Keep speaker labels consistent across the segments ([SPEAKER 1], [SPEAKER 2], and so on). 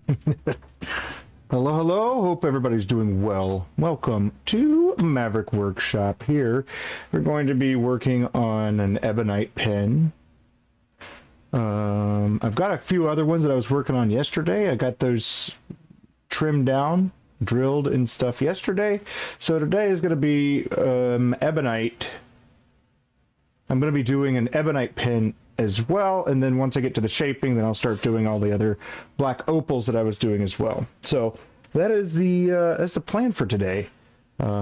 [SPEAKER 1] Hello, hello. Hope everybody's doing well. Welcome to Maverick Workshop here. We're going to be working on an ebonite pen. I've got a few other ones that I was working on yesterday. I got those trimmed down, drilled and stuff yesterday. So today is going to be ebonite. I'm going to be doing an ebonite pen as well, and then once I get to the shaping, then I'll start doing all the other black opals that I was doing as well. So that is that's the plan for today.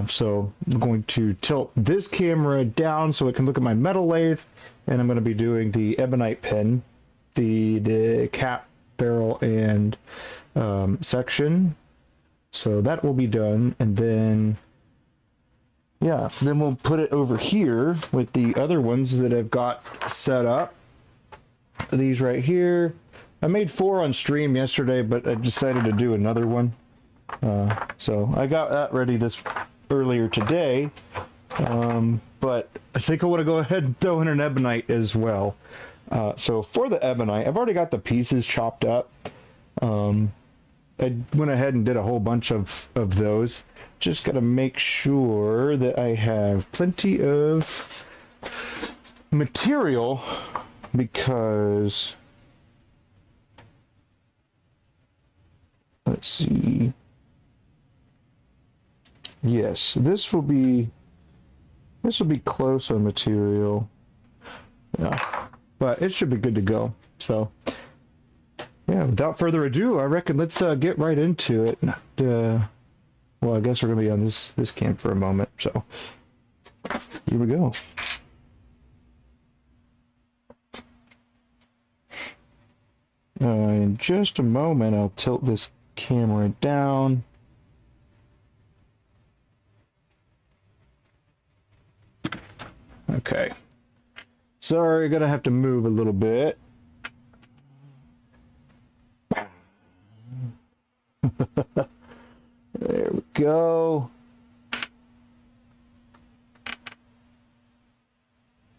[SPEAKER 1] So I'm going to tilt this camera down so it can look at my metal lathe, and I'm going to be doing the ebonite pen, the cap, barrel, and section. So that will be done, and then yeah, then we'll put it over here with the other ones that I've got set up. These right here. I made 4 on stream yesterday, but I decided to do another one. So I got that ready earlier today. But I think I want to go ahead and throw in an ebonite as well. So for the ebonite, I've already got the pieces chopped up. I went ahead and did a whole bunch of those. Just got to make sure that I have plenty of material, because let's see. Yes, this will be close on material. Yeah, but it should be good to go. So yeah, without further ado, I reckon let's get right into it. Well, I guess we're gonna be on this cam for a moment. So here we go. In just a moment, I'll tilt this camera down. Okay. Sorry, gonna have to move a little bit. There we go.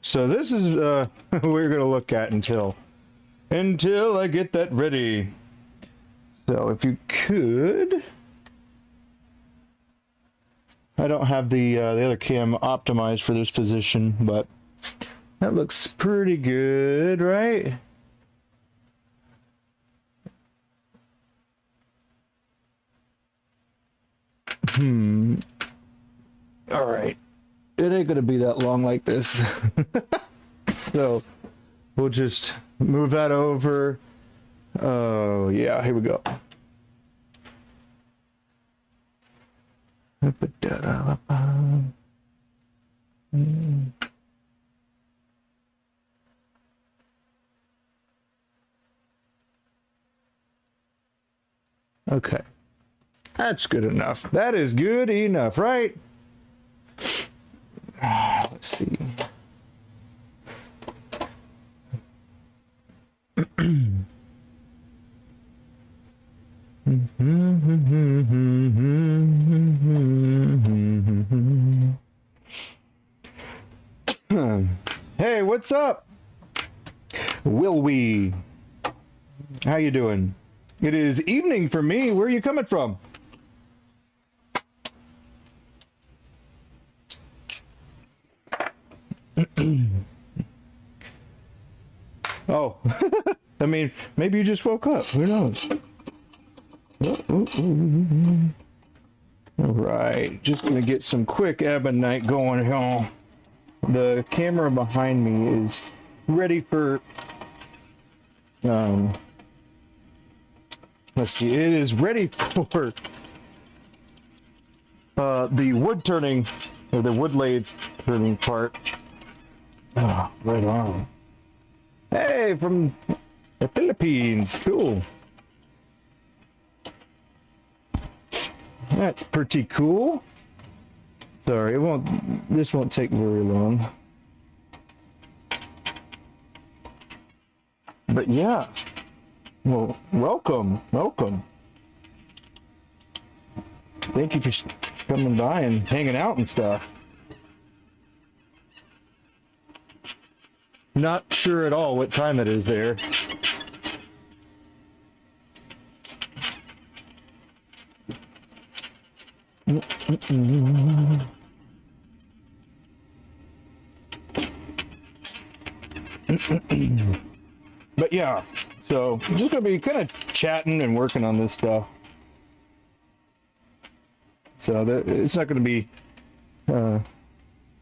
[SPEAKER 1] So this is what we're gonna look at until I get that ready. So if you could, I don't have the other cam optimized for this position, but that looks pretty good, right? All right. It ain't gonna be that long like this. So we'll just move that over. Oh yeah, here we go. Okay. That's good enough. That is good enough, right? Let's see. Hey, what's up? Will we? How you doing? It is evening for me. Where are you coming from? Oh, I mean, maybe you just woke up. Who knows? All right, just gonna get some quick ebonite going here. The camera behind me is ready for. Let's see. It is ready for the wood turning, or the wood lathe turning part. Oh, right on. Hey, from the Philippines. Cool. That's pretty cool. Sorry, this won't take very long. But yeah. Well, welcome. Thank you for coming by and hanging out and stuff. Not sure at all what time it is there. But yeah, so I'm just gonna be kind of chatting and working on this stuff. So that it's not gonna be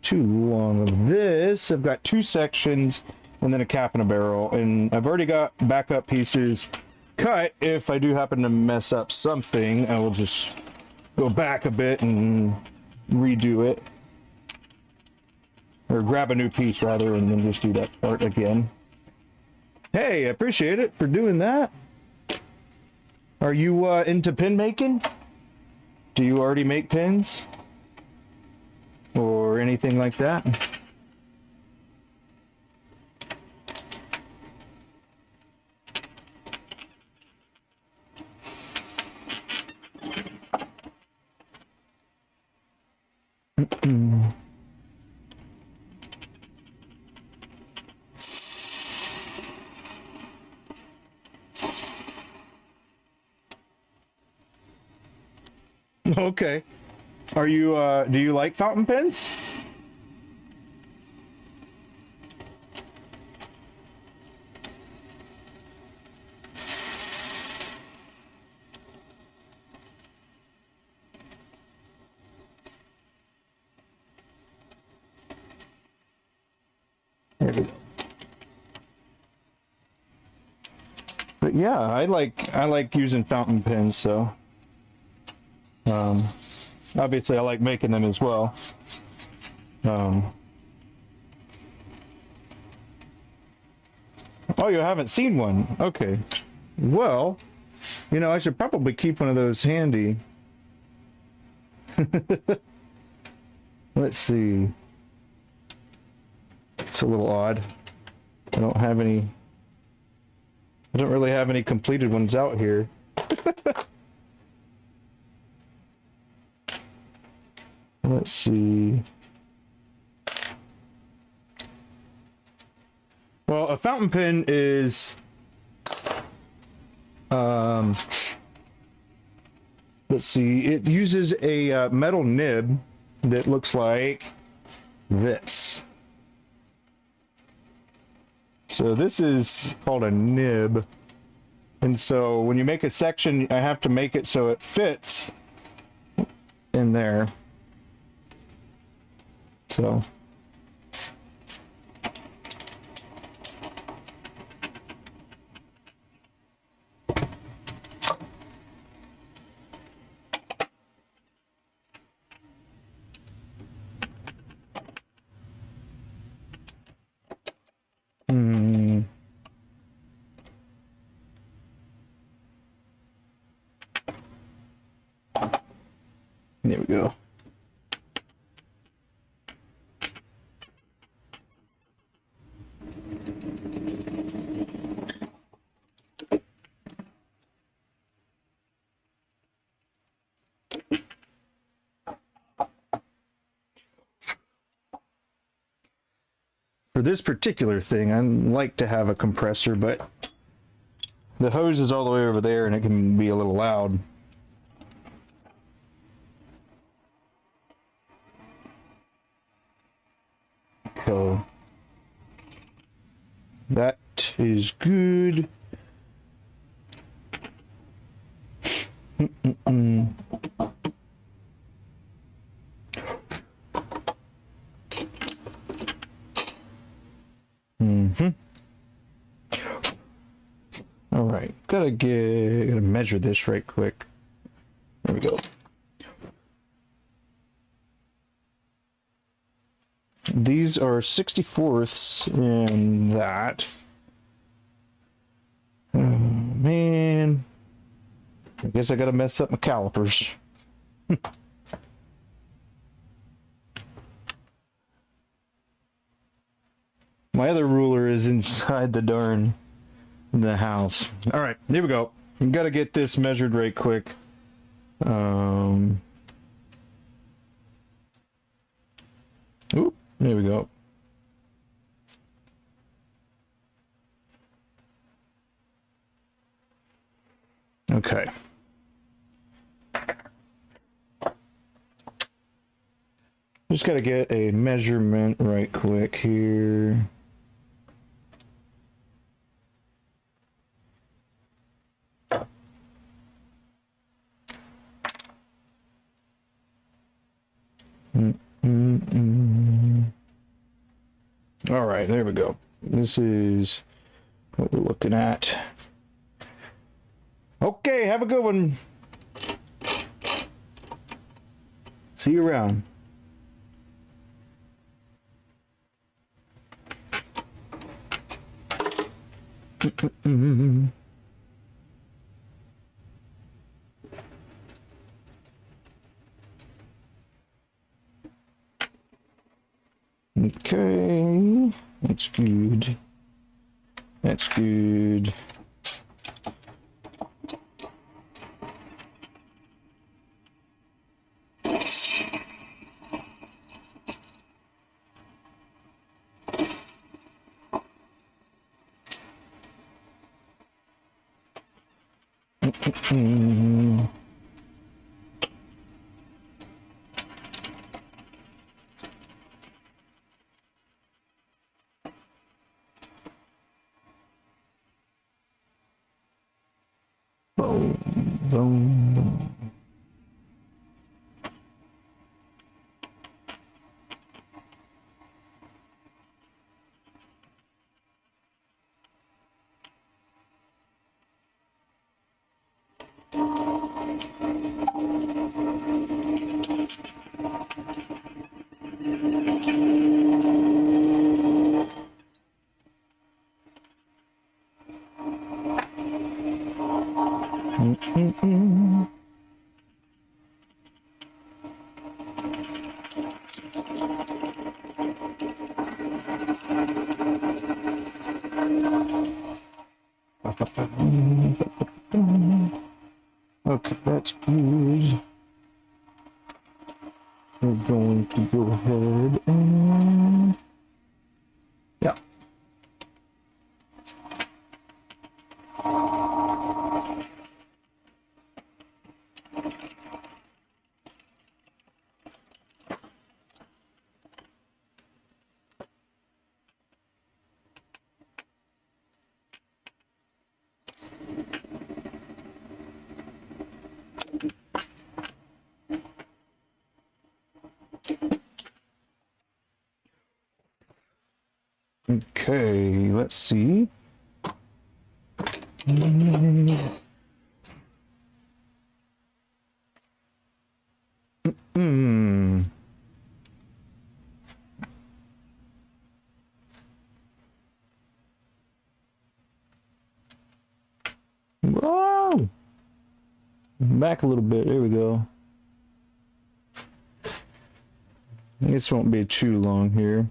[SPEAKER 1] too long of this. I've got 2 sections and then a cap and a barrel, and I've already got backup pieces cut. If I do happen to mess up something, I will just go back a bit and redo it, or grab a new piece rather, and then just do that part again. Hey, I appreciate it for doing that. Are you into pin making? Do you already make pins or anything like that? Okay. Are you do you like fountain pens? There we go. But yeah, I like using fountain pens, so obviously I like making them as well. Oh, you haven't seen one? Okay. Well, you know, I should probably keep one of those handy. Let's see. It's a little odd. I don't really have any completed ones out here. Let's see. Well, a fountain pen is let's see, it uses a metal nib that looks like this. So this is called a nib, and so when you make a section, I have to make it so it fits in there. So there we go. For this particular thing, I like to have a compressor, but the hose is all the way over there and it can be a little loud. So that is good. All right, gotta measure this right quick. There we go. These are 64ths in that. Oh man, I guess I gotta mess up my calipers. My other ruler is inside the house. All right, here we go. We gotta get this measured right quick. Oop, there we go. Okay. Just got to get a measurement right quick here. All right, there we go. This is what we're looking at. Okay, have a good one. See you around. Okay, that's good. That's good. Boom, boom, boom. Okay, that's good. We're going to go ahead and yeah. Okay, let's see. Whoa! Back a little bit. There we go. This won't be too long here.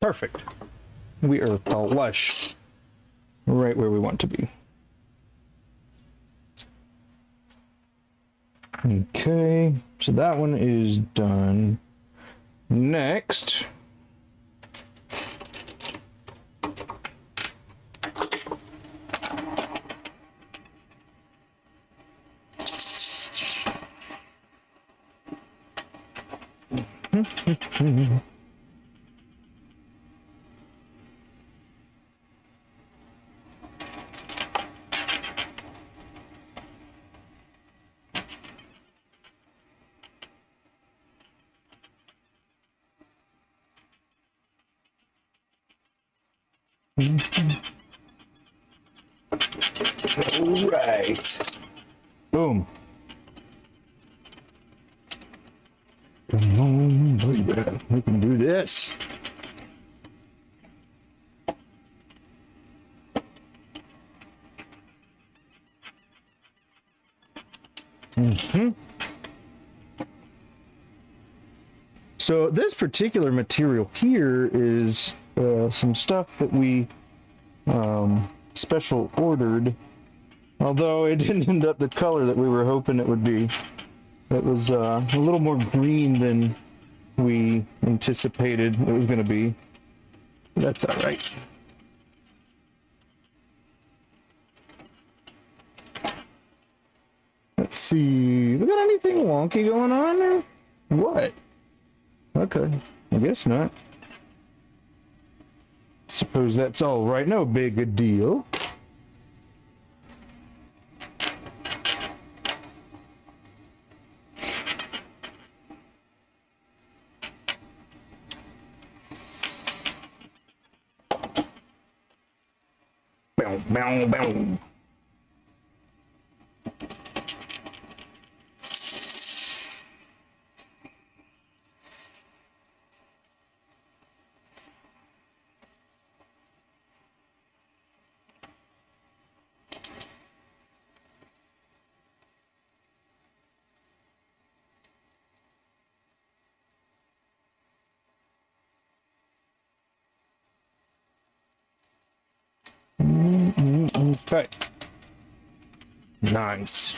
[SPEAKER 1] Perfect. We are flush. Right where we want to be. Okay, so that one is done. Next, all right. Boom. Come on, baby. We can do this. So this particular material here is some stuff that we special ordered, although it didn't end up the color that we were hoping it would be. It was a little more green than we anticipated it was going to be. That's all right. Let's see. We got anything wonky going on there? What? Okay, I guess not. Suppose that's all right. No big deal. Bow, bow, bow. Okay. Nice.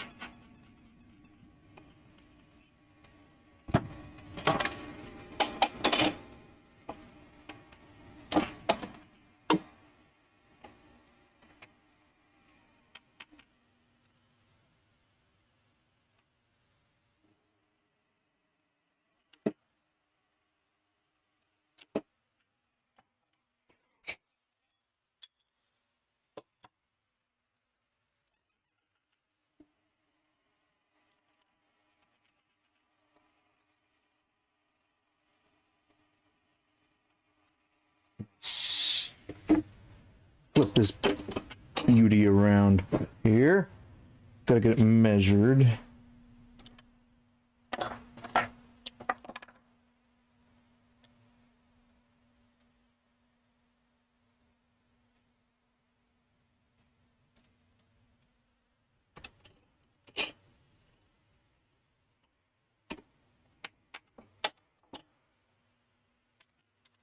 [SPEAKER 1] Flip this beauty around here. Gotta get it measured.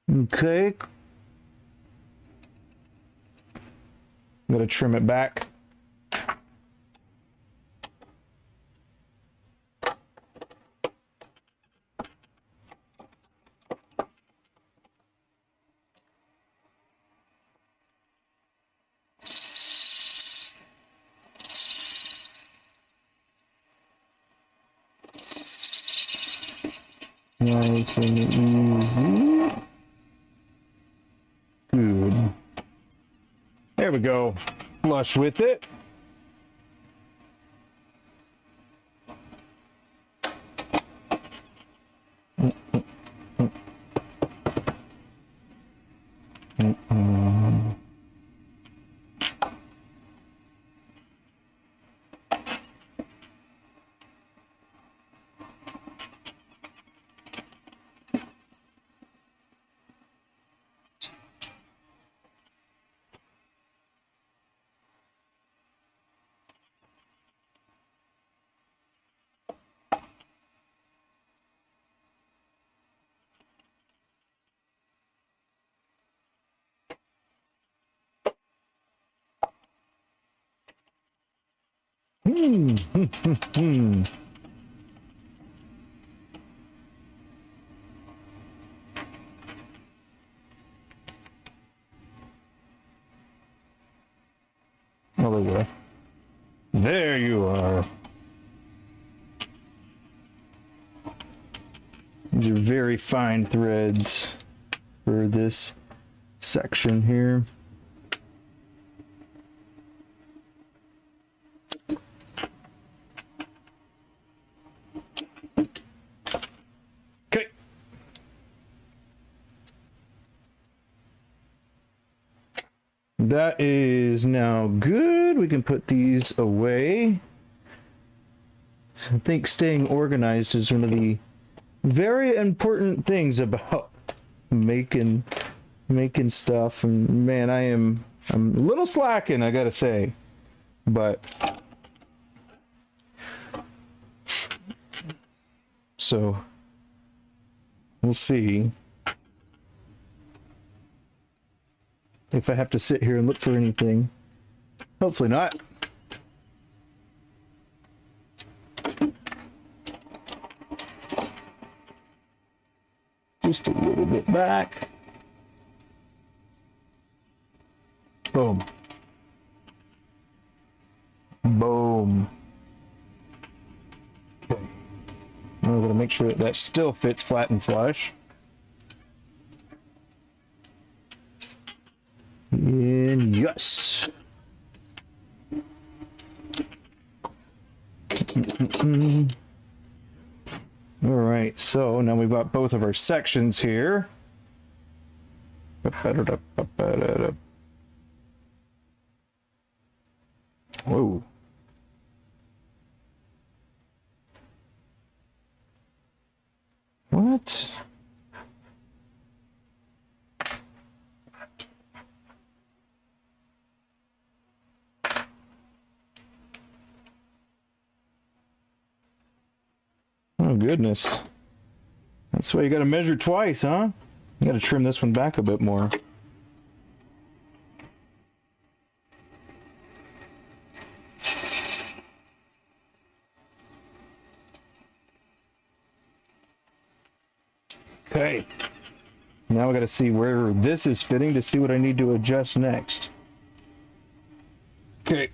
[SPEAKER 1] Okay. I'm gonna trim it back. Nice and easy. Good. There we go. Flush with it. Oh, there you are. There you are. These are very fine threads for this section here. Okay. That is now good. We can put these away. I think staying organized is one of the very important things about making stuff. And man, I'm a little slacking, I gotta say, but so we'll see if I have to sit here and look for anything. Hopefully not. Just a little bit back. Boom. Boom. Okay. Now we're going to make sure that that still fits flat and flush. And yes. All right, so now we've got both of our sections here. Whoa. What? Oh, goodness. That's why you got to measure twice, huh? You got to trim this one back a bit more. Okay. Now we got to see where this is fitting to see what I need to adjust next. Okay.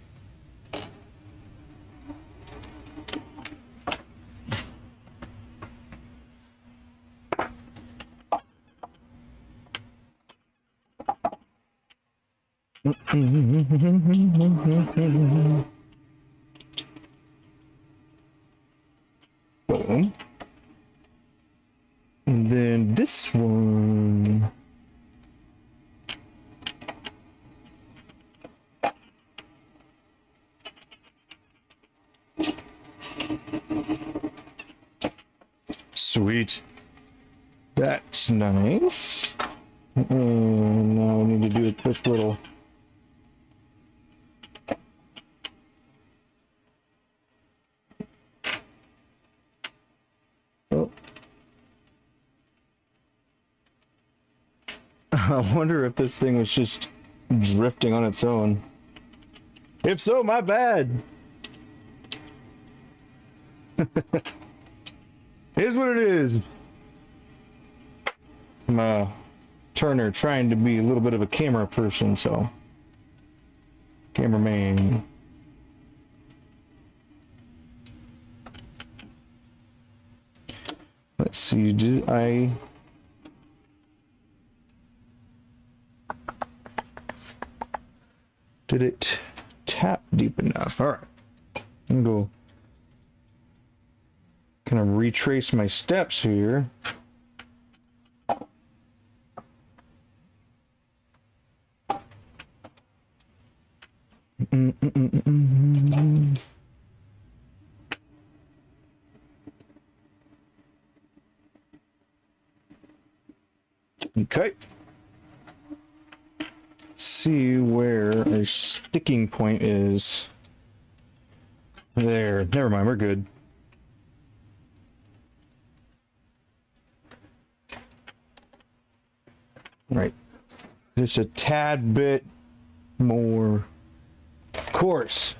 [SPEAKER 1] Boom. And then this one. Sweet. That's nice. Now we need to do a quick little. Oh. I wonder if this thing was just drifting on its own. If so, my bad. Here's what it is. I'm Turner trying to be a little bit of a camera person, so cameraman. Let's see, did it tap deep enough? All right, I'm gonna go kind of retrace my steps here. Okay. See where our sticking point is. There. Never mind, we're good. Right. Just a tad bit more coarse.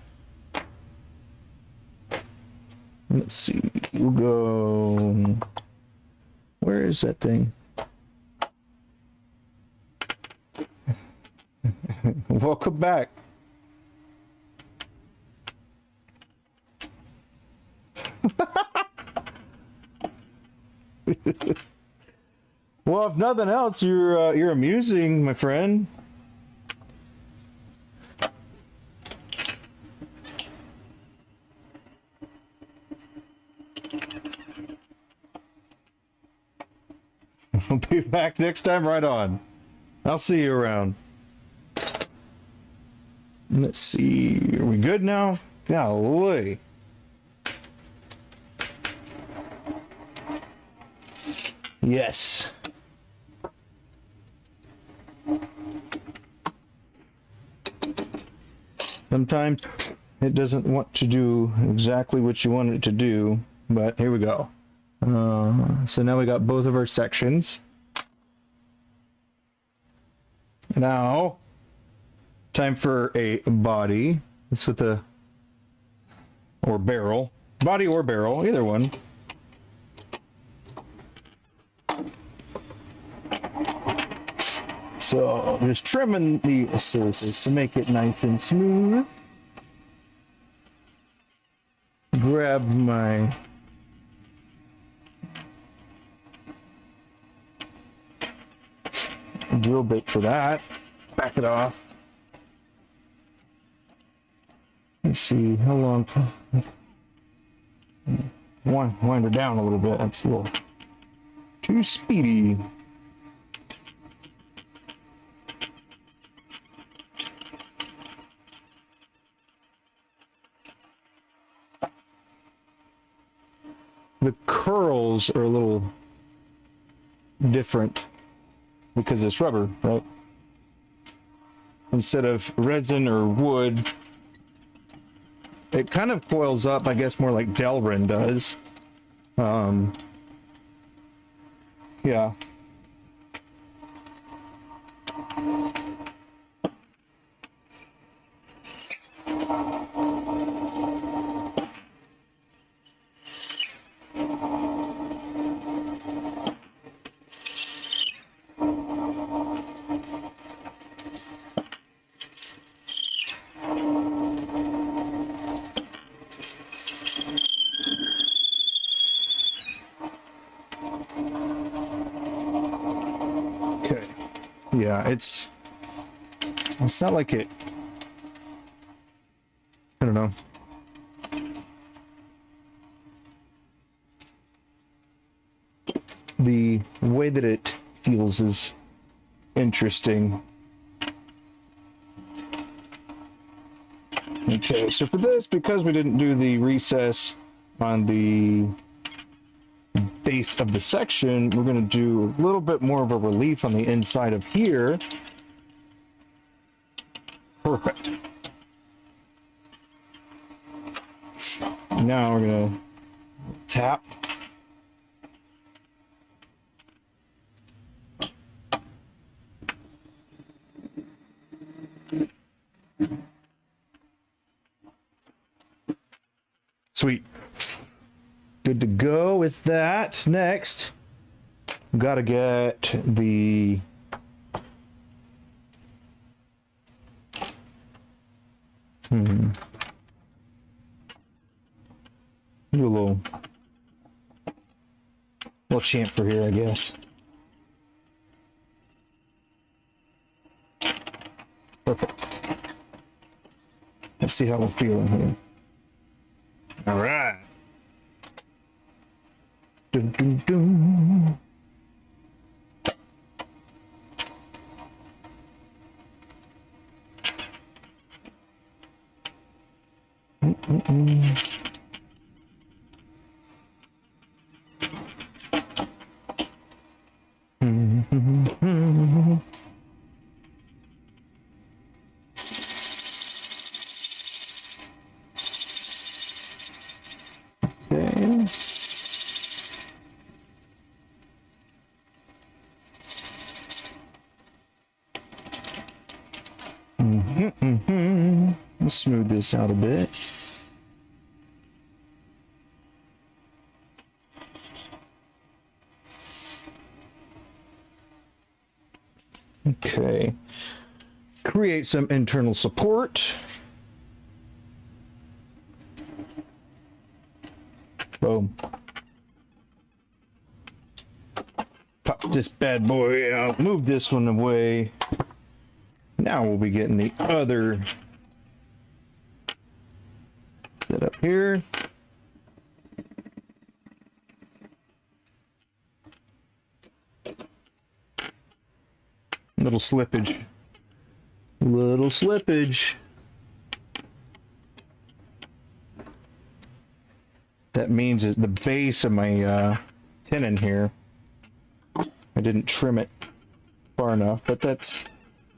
[SPEAKER 1] Let's see. We'll go. Where is that thing? Welcome back. Well, if nothing else, you're amusing, my friend. I'll be back next time. Right on. I'll see you around. Let's see. Are we good now? Golly. Yes. Sometimes it doesn't want to do exactly what you want it to do, but here we go. So now we got both of our sections. Now, time for a body. This with the, or barrel. Body or barrel, either one. So, just trimming the surface to make it nice and smooth. Grab my drill bit for that. Back it off. Let's see how long. Wind her down a little bit. That's a little too speedy. The curls are a little different because it's rubber, right? Instead of resin or wood, it kind of coils up, I guess, more like Delrin does. Yeah. Yeah, it's not like it, I don't know. The way that it feels is interesting. Okay, so for this, because we didn't do the recess on the base of the section, we're going to do a little bit more of a relief on the inside of here. Perfect. Now we're going to tap. Sweet. Good to go with that. Next, gotta get the do a little chamfer here, I guess. Perfect. Let's see how we're feeling here. All right. Dun, dun, dun. Let's smooth this out a bit. Okay. Create some internal support. Boom. Pop this bad boy out. Move this one away. Now we'll be getting the other set up here. Little slippage. Little slippage. That means is the base of my tenon here. I didn't trim it far enough, but that's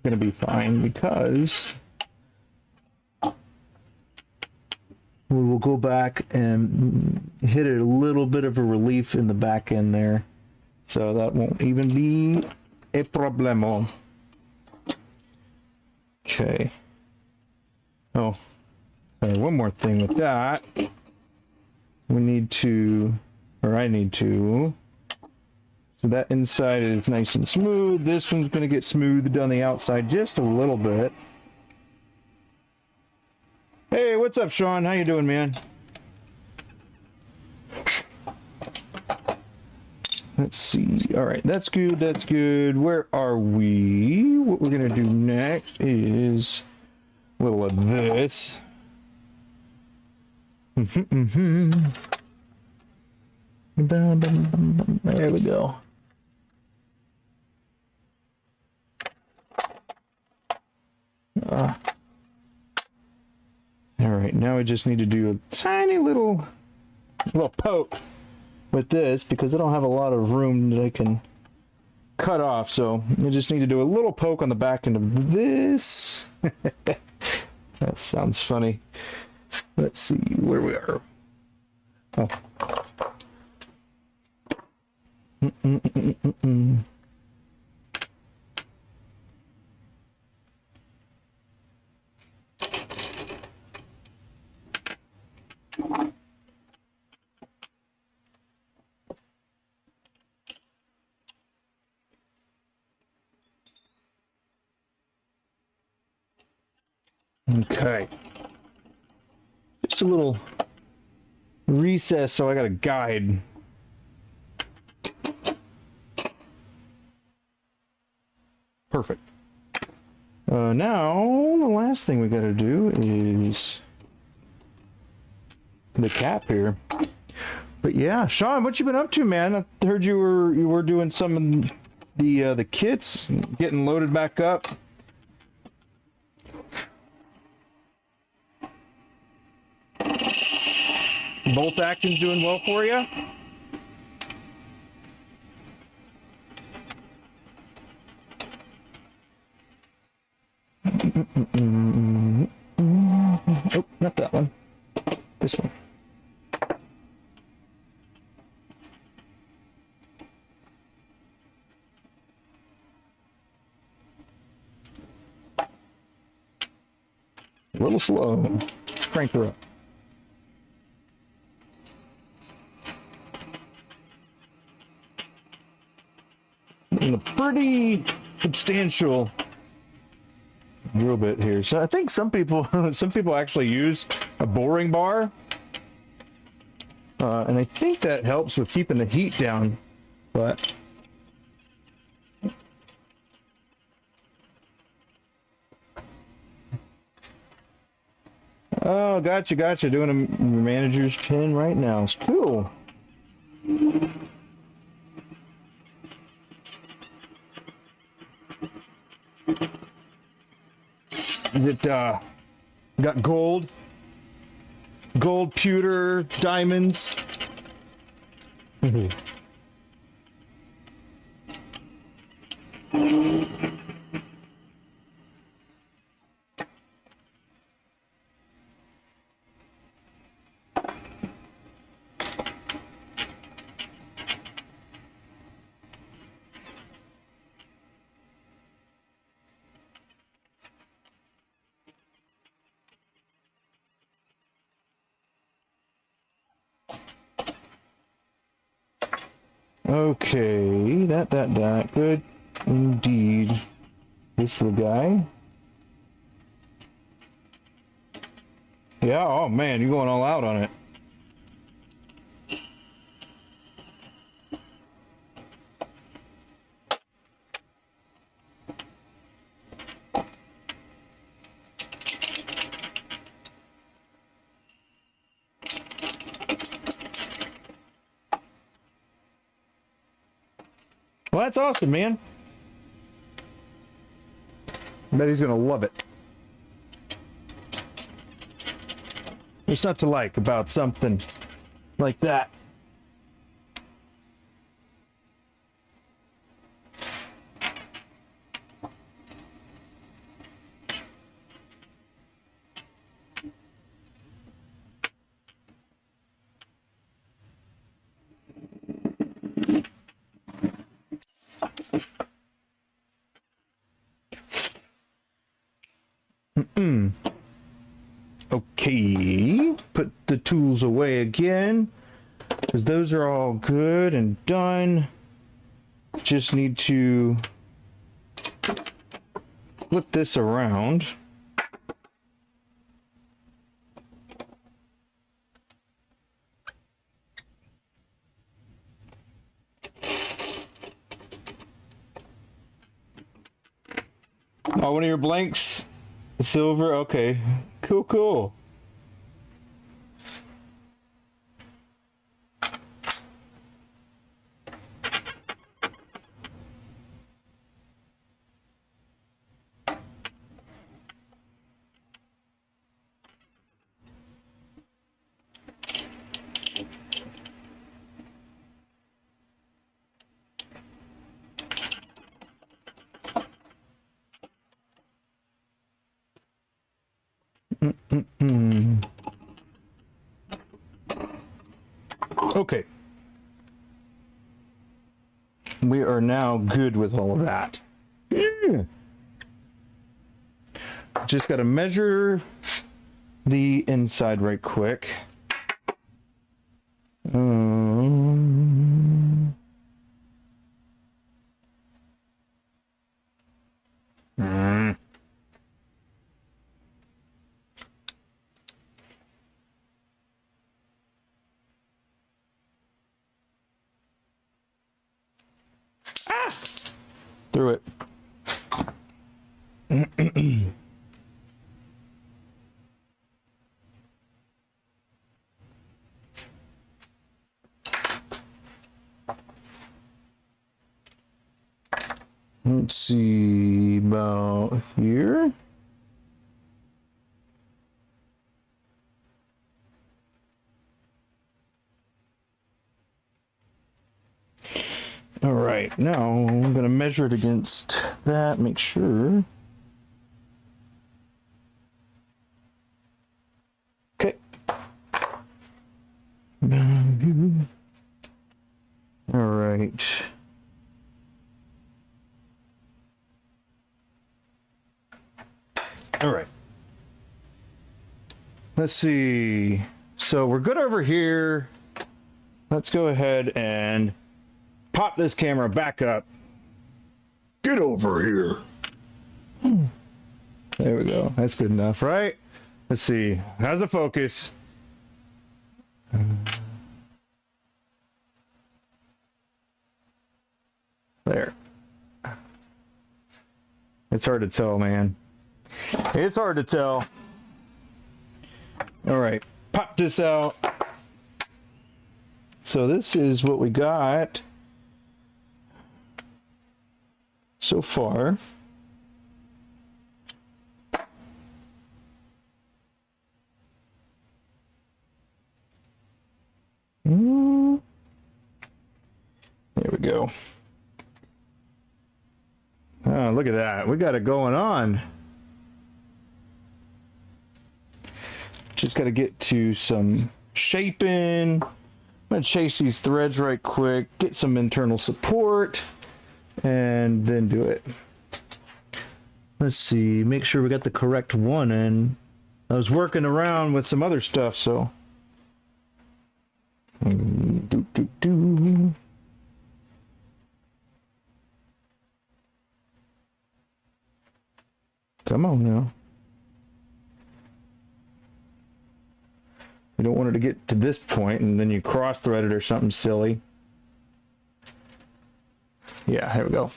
[SPEAKER 1] going to be fine because we will go back and hit a little bit of a relief in the back end there. So that won't even be a problemo. Okay. Oh, one more thing with that. We need to, or I need to, so that inside is nice and smooth. This one's going to get smoothed on the outside just a little bit. Hey, what's up, Sean? How you doing, man? Let's see. All right, that's good. That's good. Where are we? What we're gonna do next is a little of this. There we go. All right, now I just need to do a tiny little poke with this because I don't have a lot of room that I can cut off, so I just need to do a little poke on the back end of this. That sounds funny. Let's see where we are. Oh. Okay. Just a little recess so I got a guide. Perfect. Now, the last thing we got to do is the cap here. But yeah, Sean, what you been up to, man? I heard you were doing some of the kits, getting loaded back up. Bolt action's doing well for you? Oh, not that one. This one. A little slow. Crank her up. And a pretty substantial drill bit here. So I think some people actually use a boring bar, and I think that helps with keeping the heat down. But oh, gotcha. Doing a manager's pin right now. It's cool. Is it got gold, pewter, diamonds? Okay, that, good indeed. This little guy. Yeah, oh man, you're going all out on it. Well, that's awesome, man. I bet he's gonna love it. What's not to like about something like that? Okay, put the tools away again, because those are all good and done. Just need to flip this around. Oh, one of your blanks, silver. Okay, cool, cool. Okay. We are now good with all of that. Just got to measure the inside right quick. Through it. Let's see, about here. All right, now I'm going to measure it against that, make sure. Okay. All right. All right. Let's see. So we're good over here. Let's go ahead and pop this camera back up. Get over here. There we go. That's good enough, right? Let's see. How's the focus? There. It's hard to tell, man. It's hard to tell. All right. Pop this out. So this is what we got so far. There we go. Oh, look at that. We got it going on. Just got to get to some shaping. I'm going to chase these threads right quick, get some internal support, and then do it. Let's see, make sure we got the correct one, and I was working around with some other stuff, so. Come on now. You don't want it to get to this point and then you cross thread it or something silly. Yeah, here we go.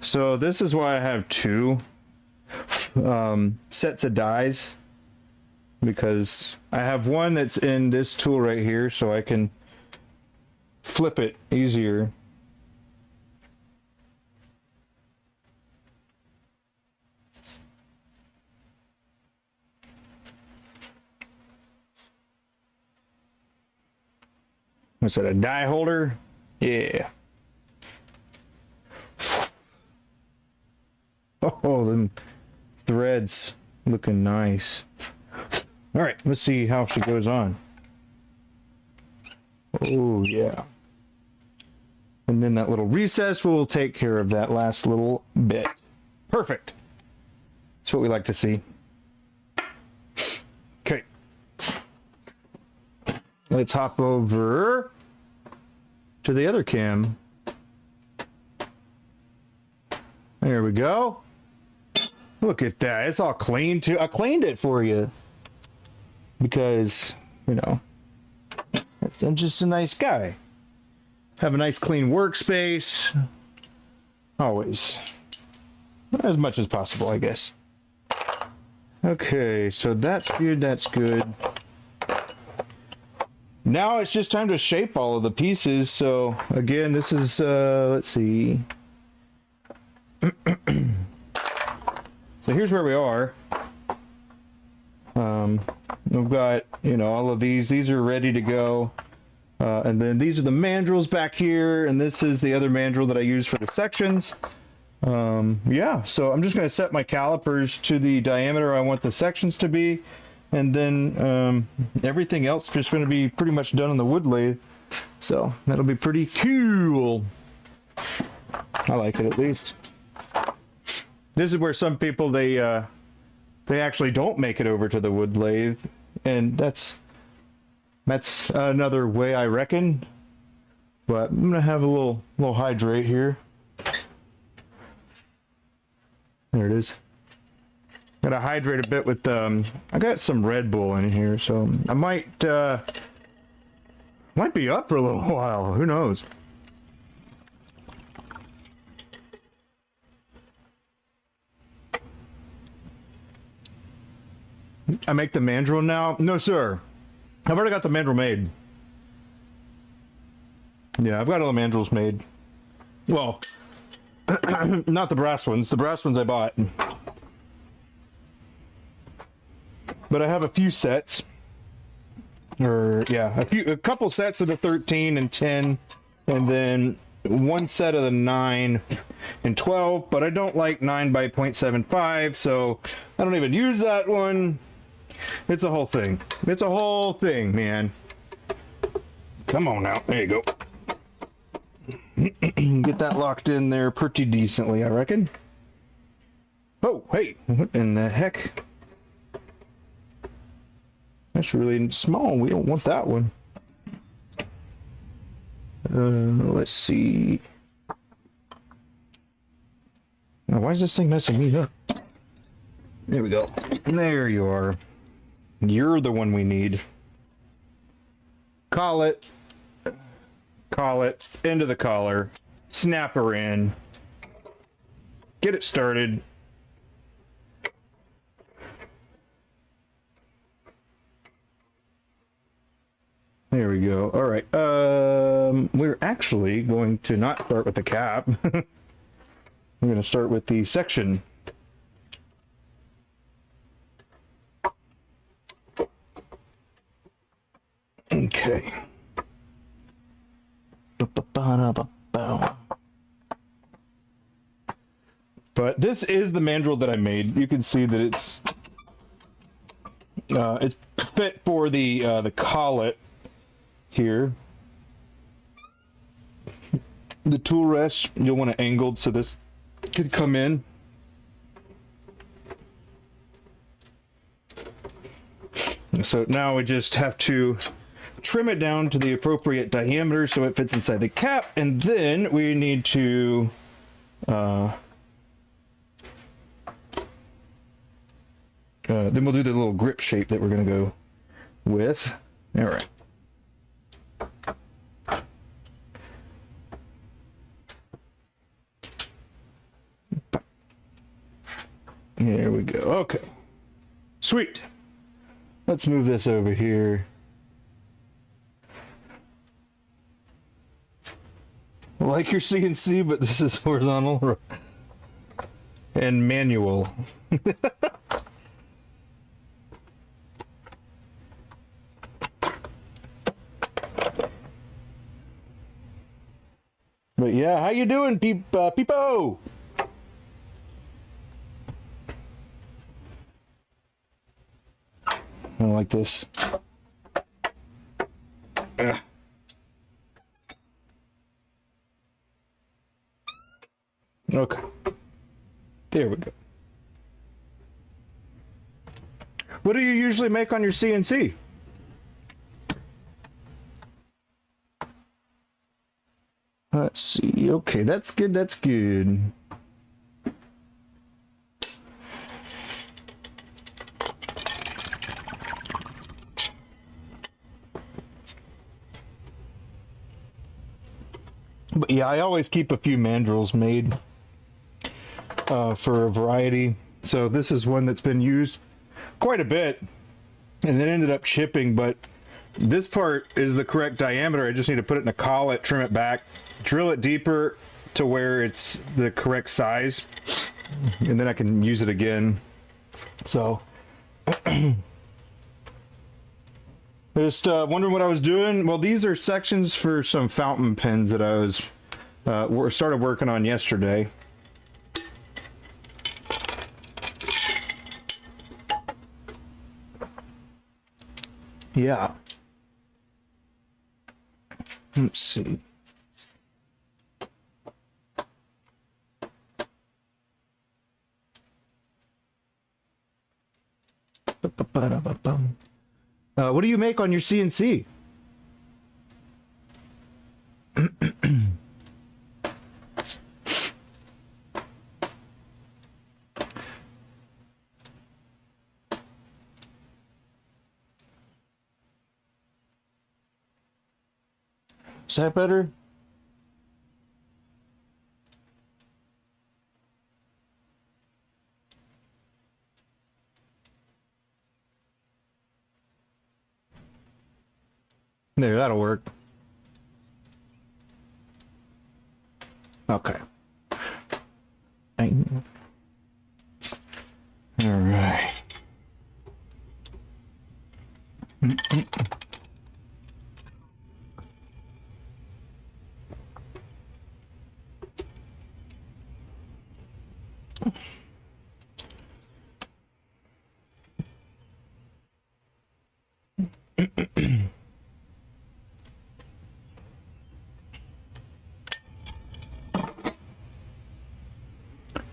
[SPEAKER 1] So this is why I have two sets of dies, because I have one that's in this tool right here, so I can flip it easier. What's that, a die holder? Yeah. Oh, them threads looking nice. All right, let's see how she goes on. Oh, yeah. And then that little recess will take care of that last little bit. Perfect. That's what we like to see. Okay. Let's hop over to the other cam. There we go. Look at that. It's all clean too. I cleaned it for you. Because, you know, I'm just a nice guy. Have a nice clean workspace. Always. As much as possible, I guess. Okay, so that's good, that's good. Now it's just time to shape all of the pieces. So again, this is, let's see. So here's where we are. We've got, you know, all of these are ready to go. And then these are the mandrels back here, and this is the other mandrel that I use for the sections. Yeah, so I'm just going to set my calipers to the diameter I want the sections to be, and then everything else just going to be pretty much done on the wood lathe. So that'll be pretty cool. I like it, at least. This is where some people they actually don't make it over to the wood lathe, and that's another way, I reckon. But I'm gonna have a little hydrate here. There it is. Gotta hydrate a bit with I got some Red Bull in here, so I might be up for a little while. Who knows? I make the mandrel now? No, sir. I've already got the mandrel made. Yeah, I've got all the mandrels made. Well, not the brass ones. The brass ones I bought. But I have a few sets. Or, yeah, a couple sets of the 13 and 10. And then one set of the 9 and 12. But I don't like 9 by 0.75, so I don't even use that one. It's a whole thing. It's a whole thing, man. Come on now. There you go. Get that locked in there pretty decently, I reckon. Oh, hey. What in the heck? That's really small. We don't want that one. Let's see. Now, why is this thing messing me up? There we go. There you are. You're the one we need. Call it into the collar, snap her in, get it started. There we go. All right. We're actually going to not start with the cap. We're going to start with the section. Okay. But this is the mandrel that I made. You can see that it's fit for the collet here. The tool rest, you'll want it angled so this could come in. So now we just have to trim it down to the appropriate diameter so it fits inside the cap, and then we need to then we'll do the little grip shape that we're going to go with. All right. There we go. Okay. Sweet. Let's move this over here. Like your CNC, but this is horizontal and manual. But yeah, how you doing, Peepo? I like this. Okay. There we go. What do you usually make on your CNC? Let's see. Okay, that's good. That's good. But yeah, I always keep a few mandrels made for a variety. So this is one that's been used quite a bit and then ended up shipping, but this part is the correct diameter. I just need to put it in a collet, trim it back, drill it deeper to where it's the correct size, and then I can use it again. So just wondering what I was doing. Well, these are sections for some fountain pens that I was started working on yesterday. Yeah. Let's see. What do you make on your CNC? Is that better? There, that'll work. Okay. All right.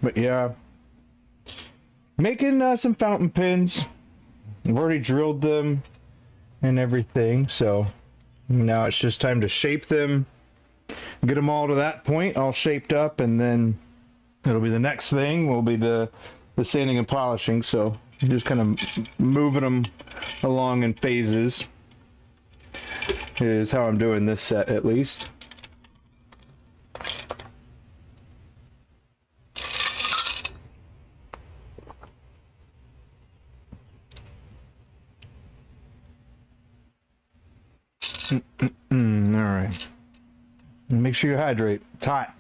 [SPEAKER 1] But yeah, making some fountain pens. I've already drilled them and everything, so now it's just time to shape them, get them all to that point all shaped up, and then it'll be the next thing will be the sanding and polishing. So just kind of moving them along in phases is how I'm doing this set, at least. All right. Make sure you hydrate. It's hot.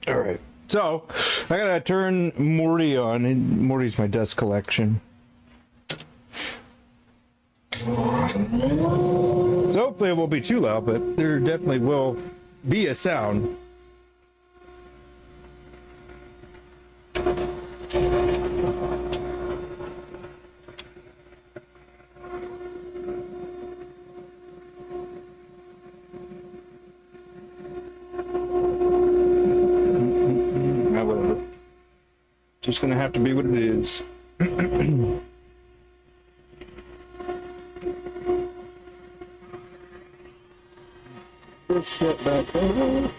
[SPEAKER 1] All right. So I gotta turn Morty on. And Morty's my dust collection. So hopefully it won't be too loud, but there definitely will be a sound. Just gonna have to be what it is. Let's set back over.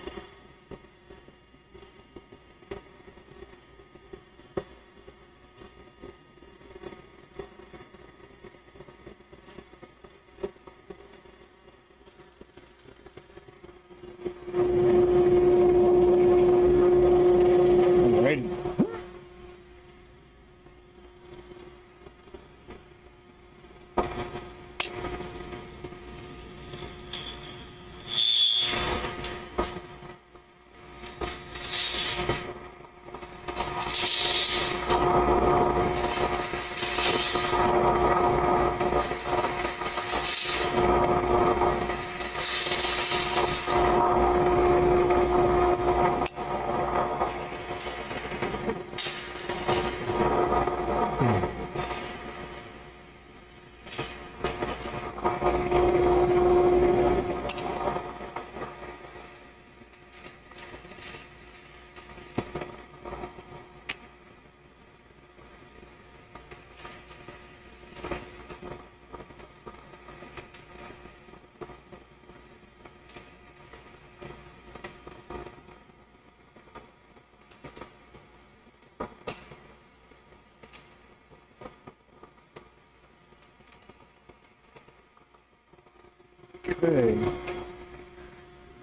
[SPEAKER 1] Okay.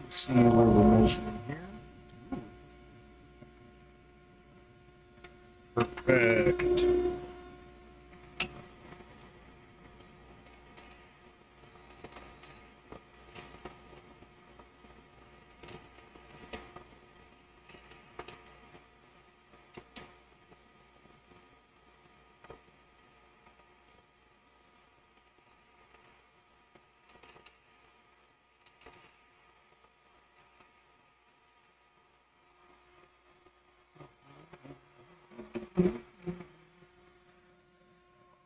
[SPEAKER 1] Let's see where we're measuring here. Perfect.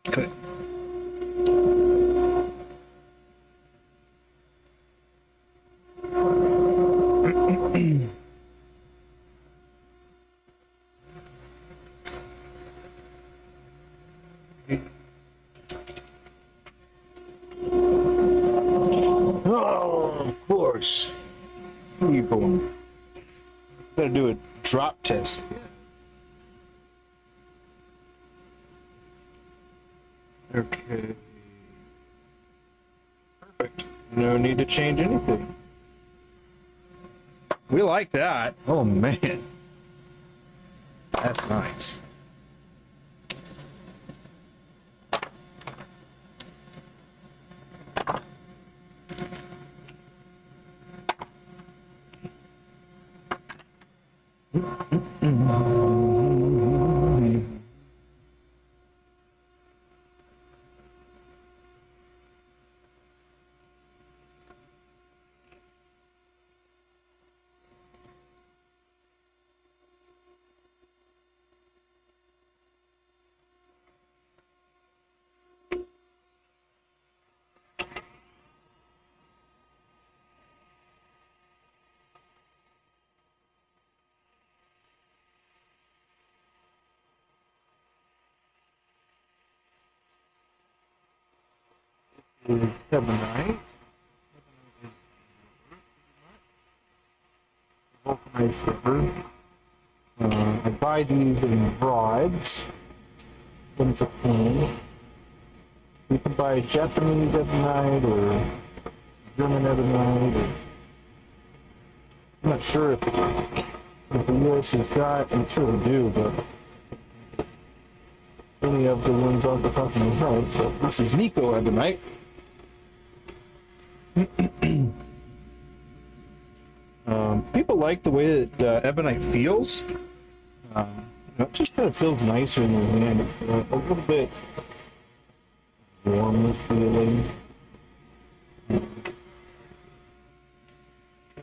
[SPEAKER 1] Okay. Oh, of course. Where are you going? Gotta do a drop test. Okay. Perfect. No need to change anything. We like that. Oh man. That's nice. Ebonite. Vulcanized rubber. I buy these in rods. From Japan. You can buy Japanese ebonite or German ebonite. Or I'm not sure if the US has got. I'm sure we do, but any of the ones off the top of my head. But this is Nico ebonite. People like the way that ebonite feels. It just kind of feels nicer in your hand. It's a little bit warmer feeling.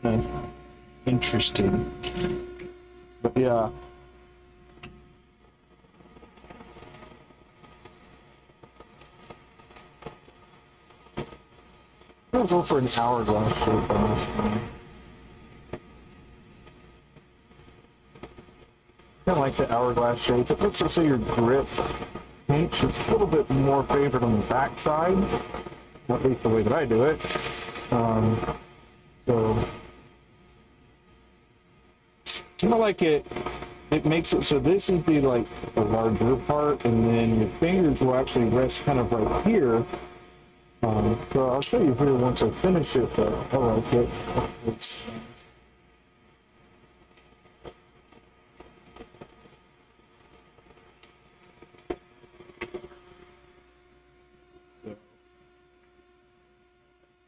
[SPEAKER 1] Kind of interesting. But yeah. I'm gonna go for an hourglass shape on this one. I like the hourglass shape. It looks as though your grip paint is a little bit more favored on the back side, at least the way that I do it. So I like it. It makes it so this is the larger part, and then your fingers will actually rest kind of right here. So I'll show you here once I finish it, but I like it.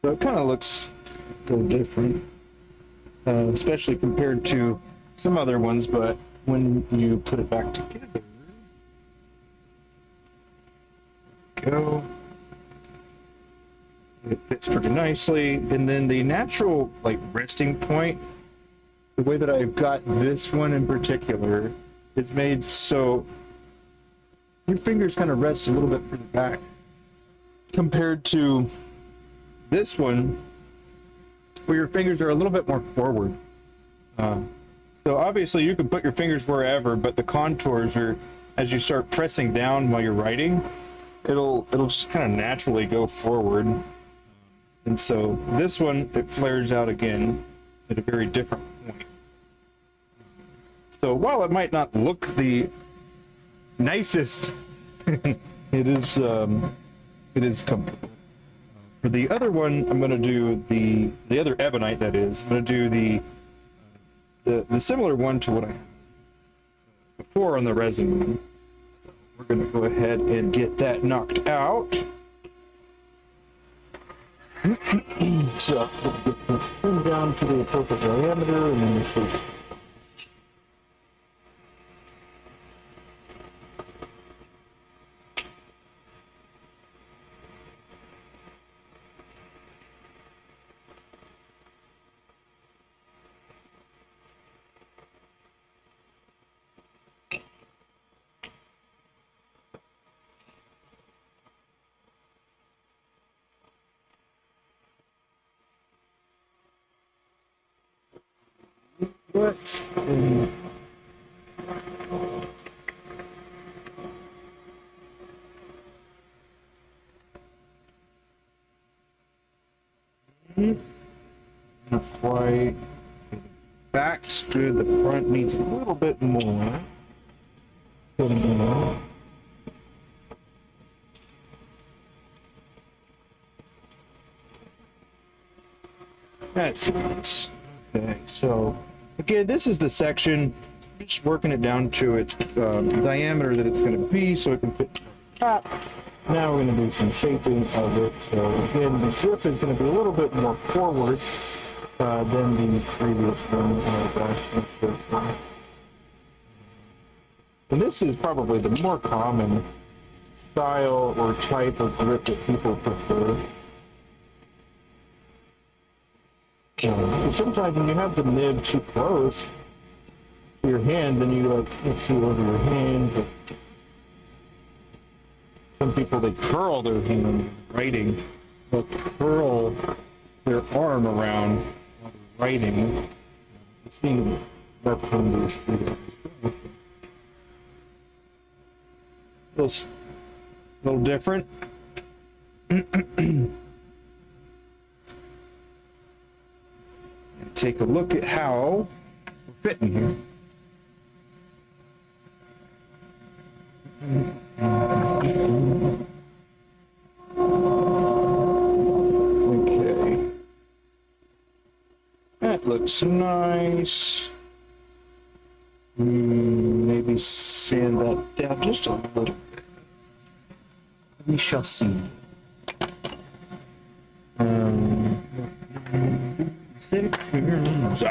[SPEAKER 1] So it kind of looks a little different, especially compared to some other ones, but when you put it back together, go. It fits pretty nicely, and then the natural resting point, the way that I've got this one in particular, is made so your fingers kind of rest a little bit further back compared to this one, where your fingers are a little bit more forward. So obviously you can put your fingers wherever, but the contours are, as you start pressing down while you're writing, it'll just kind of naturally go forward. And so this one, it flares out again at a very different point. So while it might not look the nicest, it is comfortable For the other one, I'm going to do the other ebonite, that is. I'm going to do the similar one to what I had before on the resin one. We're going to go ahead and get that knocked out. So we'll get this trimmed down to the appropriate diameter, and then this will what? Not quite. The back's good. The front needs a little bit more. That's nice. Okay, so again, this is the section. Just working it down to its diameter that it's going to be, so it can fit top. Now we're going to do some shaping of it. So again, the grip is going to be a little bit more forward than the previous one. And this is probably the more common style or type of grip that people prefer. Sometimes when you have the nib too close to your hand, then you see over your hand. Some people, they curl their hand writing. They'll curl their arm around while they're writing. I've seen representatives do that. A little different. Take a look at how we're fitting here. Okay. That looks nice. Maybe sand that down just a little bit. We shall see. Sections.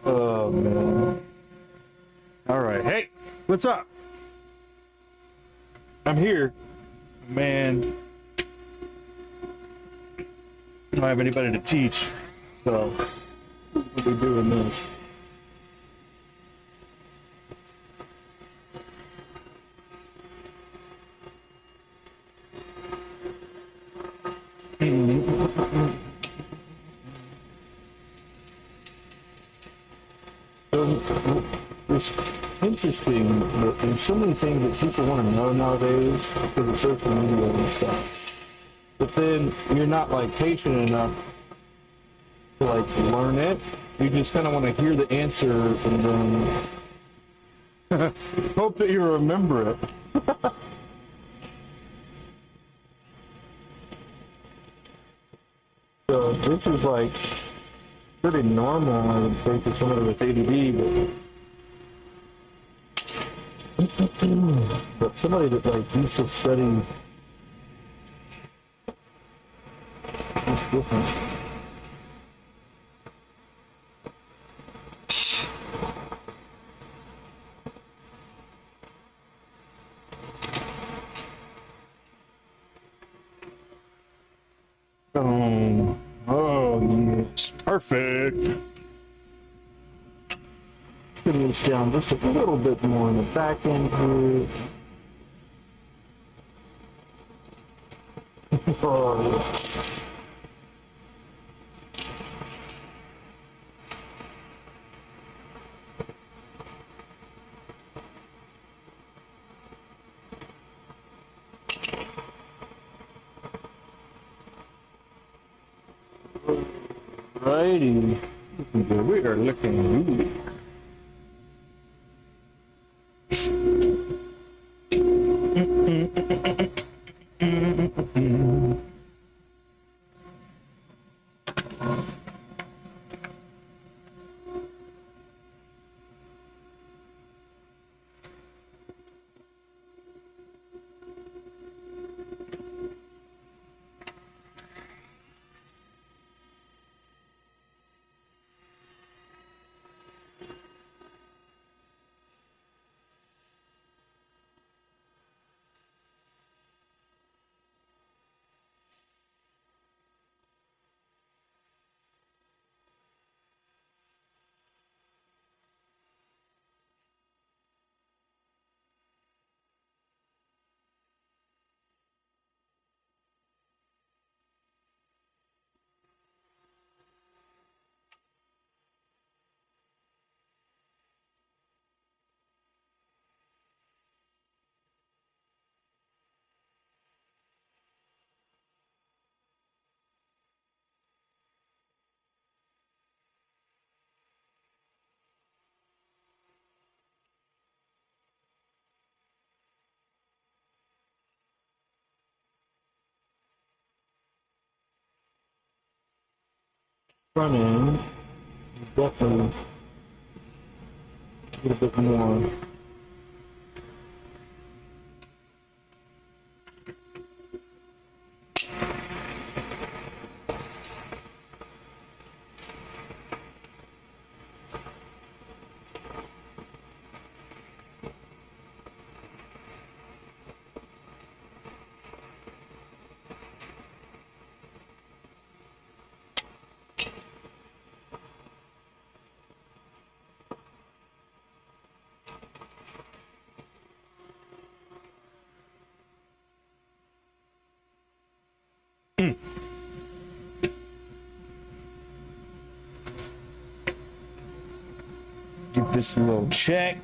[SPEAKER 1] Oh, man. All right. Hey, what's up? I'm here. Man. I don't have anybody to teach, so we'll be doing this. So it's interesting that there's so many things that people want to know nowadays because of social media and stuff. But then you're not like patient enough to like learn it. You just kind of want to hear the answer and then hope that you remember it. So this is like pretty normal, I would say, for somebody with ADD, but somebody that like used to study is different. Oh yes, perfect. Put this down just a little bit more in the back end here. Oh. Righty. We are looking good. Front end, definitely a little bit more. Give this a little check.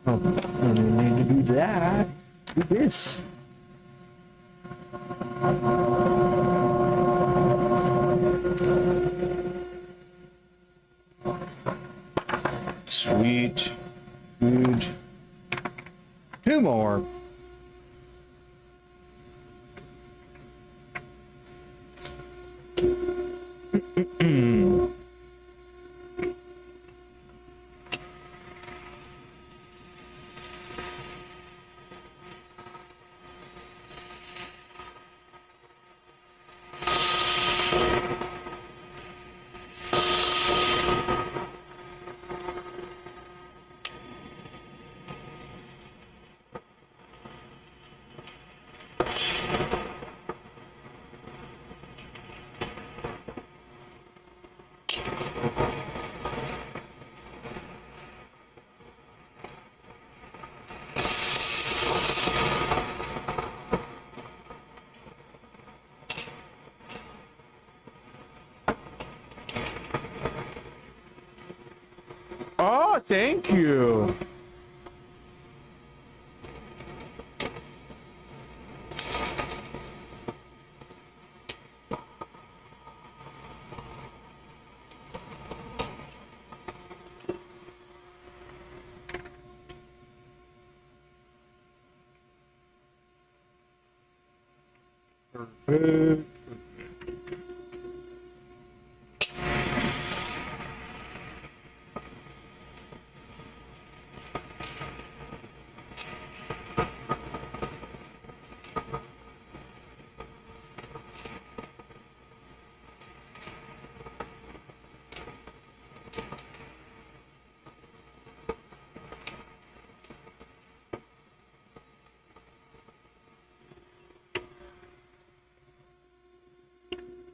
[SPEAKER 1] Oh, I don't need to do that. Do this. Sweet. Good. Two more. thank you. Perfect.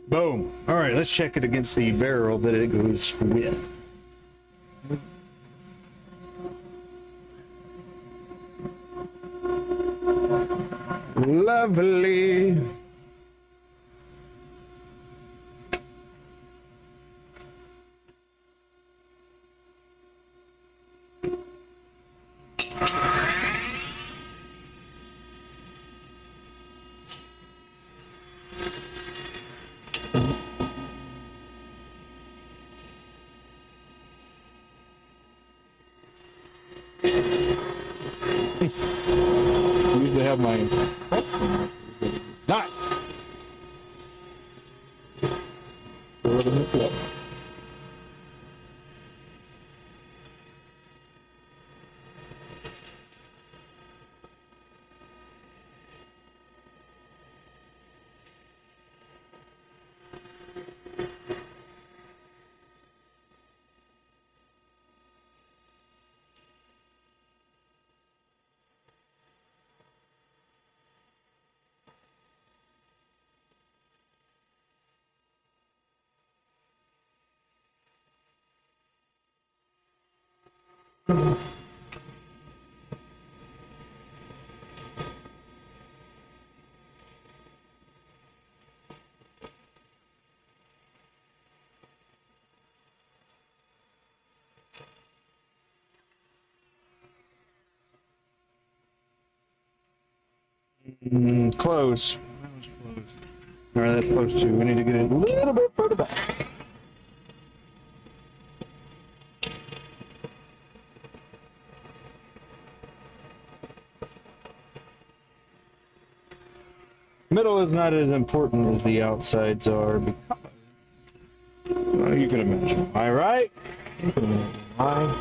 [SPEAKER 1] Boom. All right, let's check it against the barrel that it goes with. Lovely. Usually have my not. Close. All right, that's close too. We need to get it a little bit further back. Middle is not as important as the outsides are because, well, you can imagine. Am I right? Why?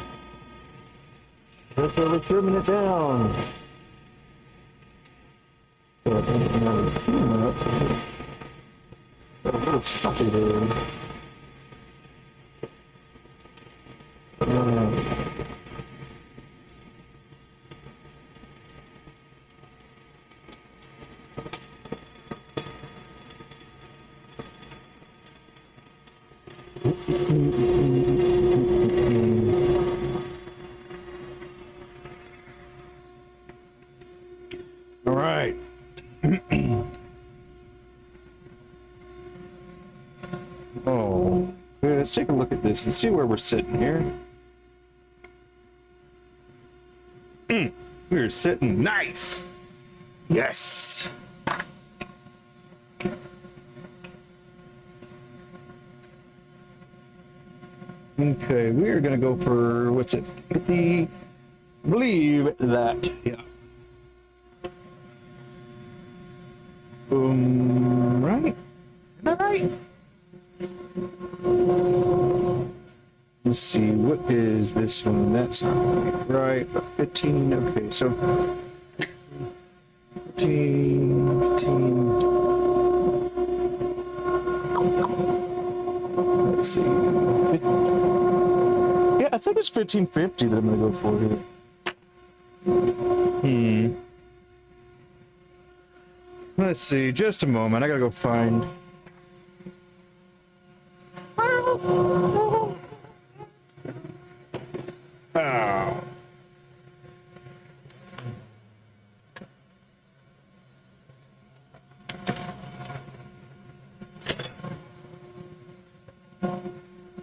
[SPEAKER 1] Just over trimming it down. So I think another 2 minutes. Got a little stuffy there. All right. Oh, let's take a look at this and see where we're sitting here. We're sitting nice. Yes. Okay, we're gonna go for what's it? 50. I believe that. Yeah. Right. All right. Let's see, what is this one? That's not right, but 15. Okay, so 15, 15. Let's see. Yeah, I think it's 1550 that I'm gonna go for here. Let's see, just a moment. I gotta go find. Oh.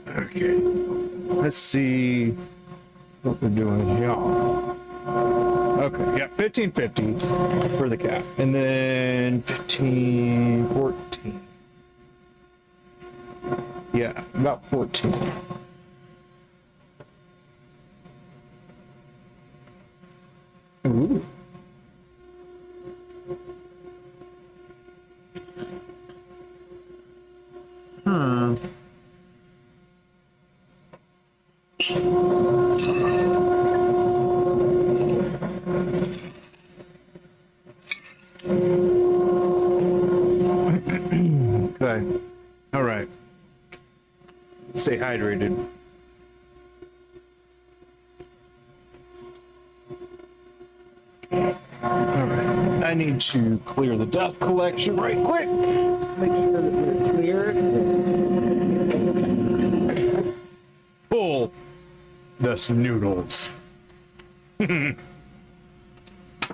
[SPEAKER 1] Okay. Let's see. what we're doing here. Okay, yeah, 1550 for the cap. And then 1514. Yeah, about 14. Ooh. Hmm. Okay. All right. Stay hydrated. All right. I need to clear the dust collection right quick. Make sure that we're clear. Pull the noodles.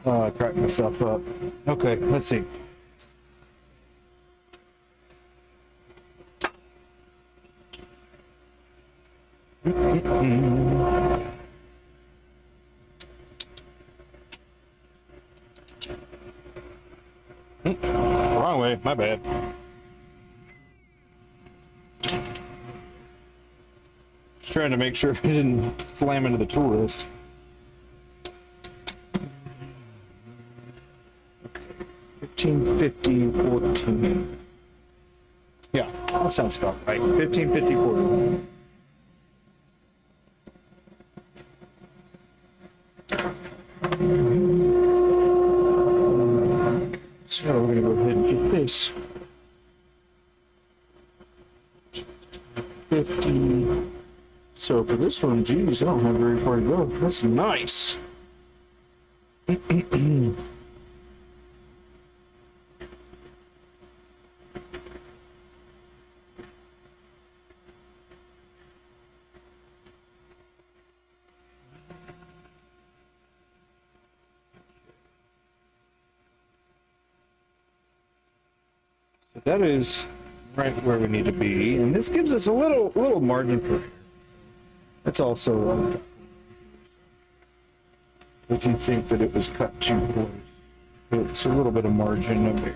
[SPEAKER 1] Oh, I cracked myself up. Okay, let's see. Wrong way, my bad. Just trying to make sure I didn't slam into the tool list. 1550, 14. Yeah, that sounds about right. 1550, 14. So we're gonna go ahead and get this 50. So for this one, geez, I don't have very far to go. That's nice. That is right where we need to be, and this gives us a little margin for error. That's also if you think that it was cut too close, it's a little bit of margin up here.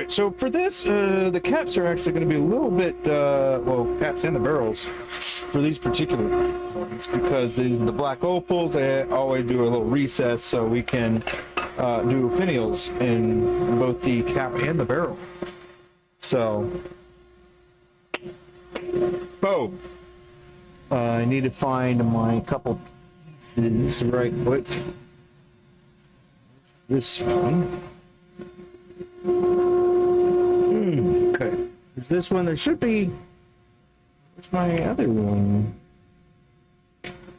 [SPEAKER 1] So for this, the caps are actually going to be a little bit, well, caps and the barrels for these particular ones, because the Black Opals, they always do a little recess so we can do finials in both the cap and the barrel. So, boom. I need to find my couple pieces right quick. This one. Okay, there's this one. There should be. Where's my other one?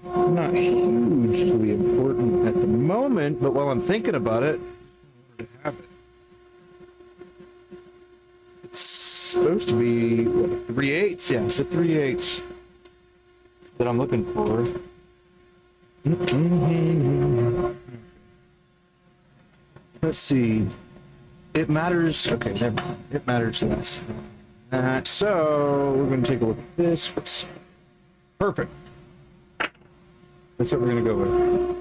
[SPEAKER 1] Not hugely important at the moment, but while I'm thinking about it, I have it. It's supposed to be what, 3/8. Yeah, it's a 3/8 that I'm looking for. Let's see. It matters. Okay, never mind. It matters less. So we're going to take a look at this. Let's, perfect. That's what we're going to go with.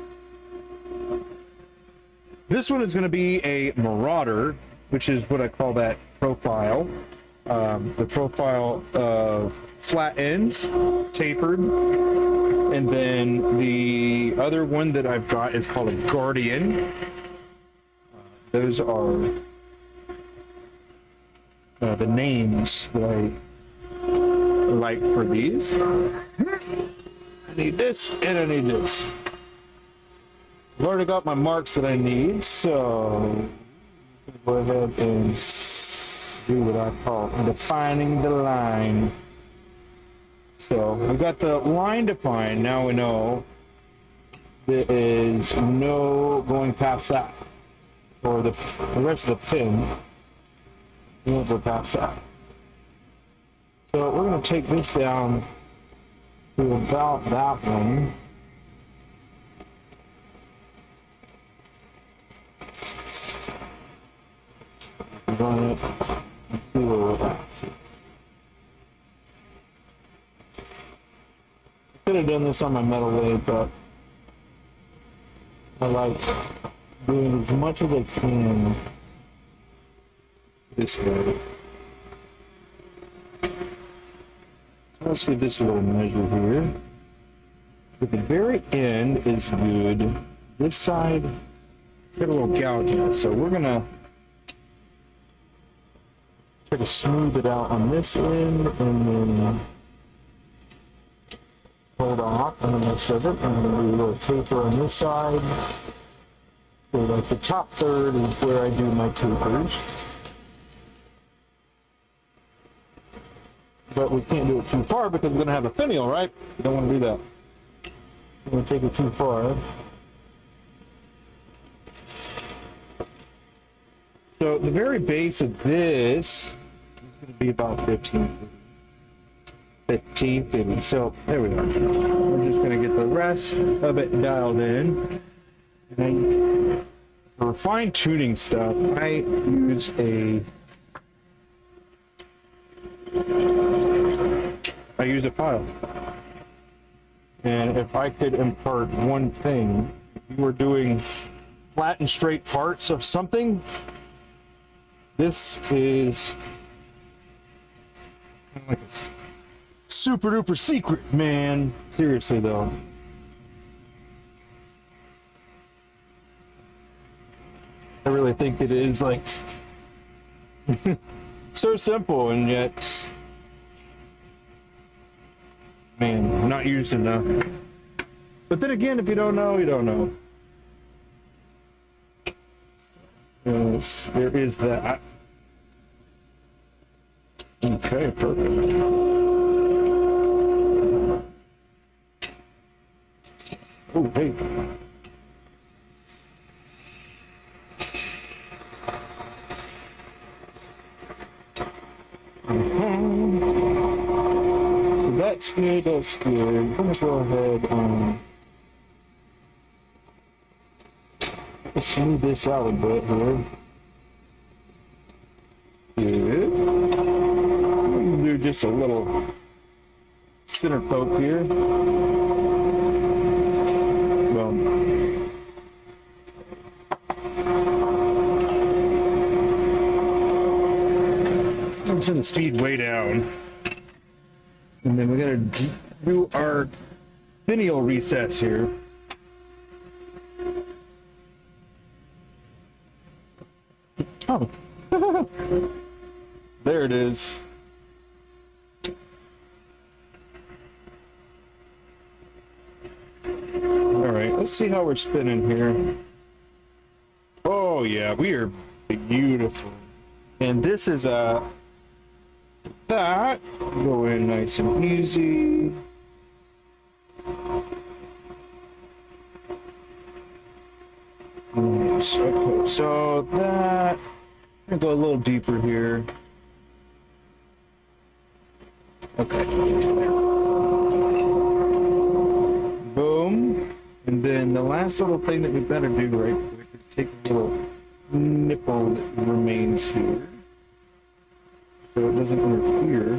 [SPEAKER 1] This one is going to be a Marauder, which is what I call that profile. The profile of flat ends, tapered, and then the other one that I've got is called a Guardian. Those are the names that I like for these. I need this and I need this. I've already got my marks that I need, so go ahead and do what I call defining the line. So I've got the line defined. Now we know there is no going past that. Or the rest of the pin, you won't go past that. So we're going to take this down to about that one. Run it and see where we're at. I could have done this on my metal lathe, but I like doing as much as I can this way. Let's give this a little measure here. But the very end is good. This side, it's got a little gouge in it, so we're gonna try to smooth it out on this end, and then hold off on the next of it. I'm gonna do a little taper on this side. So like the top third is where I do my tapers. But we can't do it too far because we're going to have a finial, right? We don't want to do that. We're going to take it too far. So the very base of this is going to be about 15 feet. So there we go. We're just going to get the rest of it dialed in. And for fine tuning stuff, I use a file. And if I could impart one thing, if you were doing flat and straight parts of something, this is like a super duper secret, man. Seriously though. I really think it is like so simple, and yet, man, not used enough. But then again, if you don't know, you don't know. Yes, there is that. Okay, perfect. Oh, hey. So that's good, that's good. I'm gonna go ahead and smooth this out a bit here. Good. I'm gonna do just a little center poke here. Well, turn the speed way down, and then we're gonna do our finial recess here. Oh, there it is. All right, let's see how we're spinning here. Oh yeah, we are beautiful. And this is a that go in nice and easy. Nice. Okay, so that I'm gonna go a little deeper here. Okay. Boom. And then the last little thing that we better do right quick is take a little nipple that remains here, so it doesn't interfere.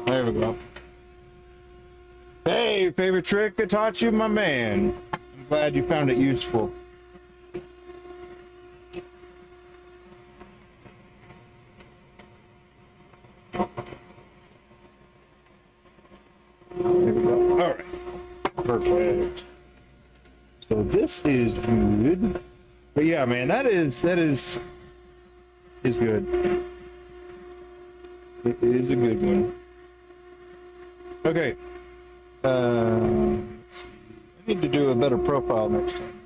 [SPEAKER 1] There we go. Hey, favorite trick I taught you, my man. I'm glad you found it useful. There we go. All right. Perfect. So this is good. But yeah, man, that is good. It is a good one. Okay. Let's see. I need to do a better profile next time.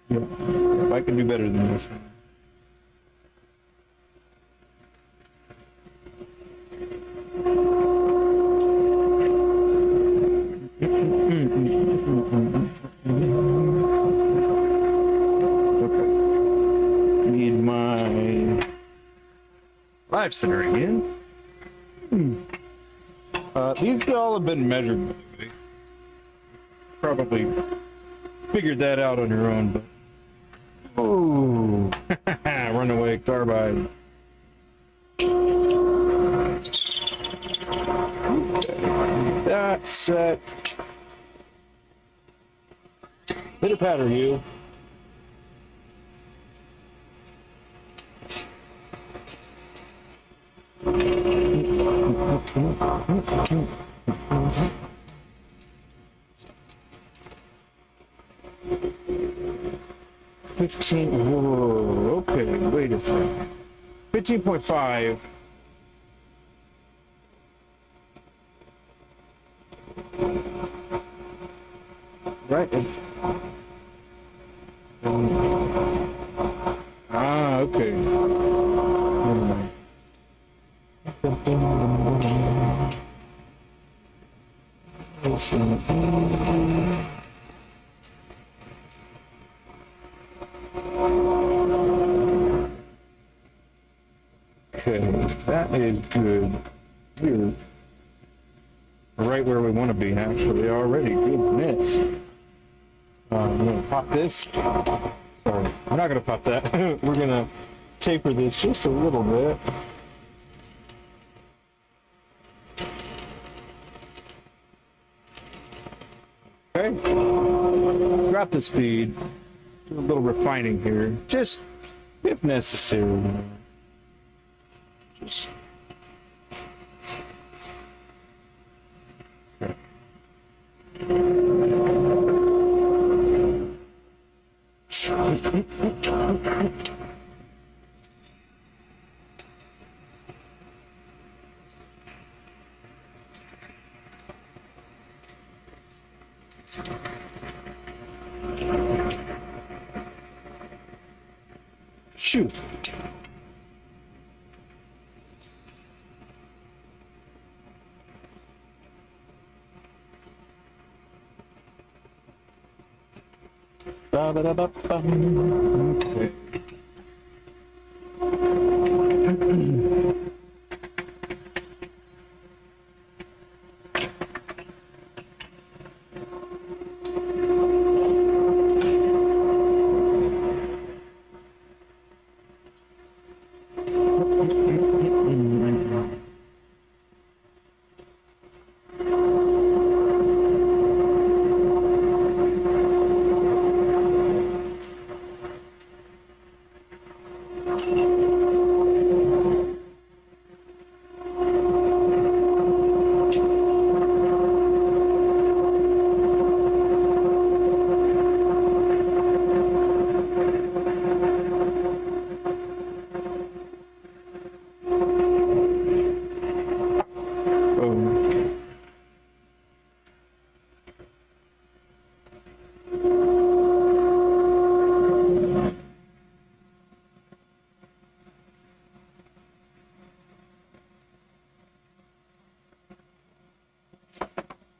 [SPEAKER 1] Yeah. can do better than this. Okay. Need my live center again. These all have been measured, by the way. Probably figured that out on your own, but ooh, runaway carbide. That set. Pitter patter, you. Whoa, okay, wait a second. 15.5. Right. Okay. Never mind. Okay, that is good. We're right where we want to be, actually, already. Goodness. I'm going to pop this. Sorry, I'm not going to pop that. We're going to taper this just a little bit. Okay. Drop the speed. Do a little refining here, just if necessary. Just. Okay. Shoot. Okay.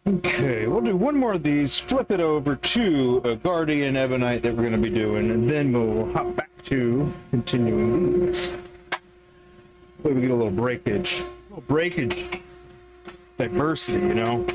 [SPEAKER 1] Okay, we'll do one more of these, flip it over to a Guardian Ebonite that we're going to be doing, and then we'll hop back to continuing these. Hopefully we get a little breakage. Diversity, you know?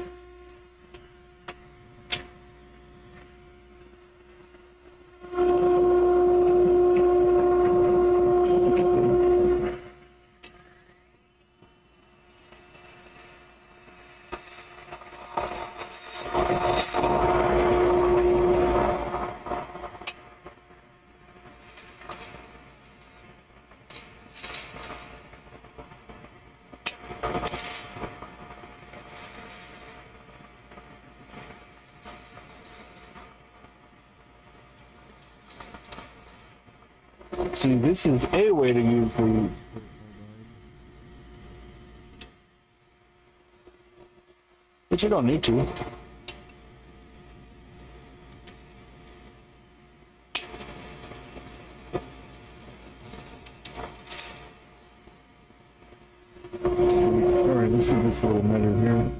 [SPEAKER 1] See, this is a way to use the... But you don't need to. Let's do this little measure here.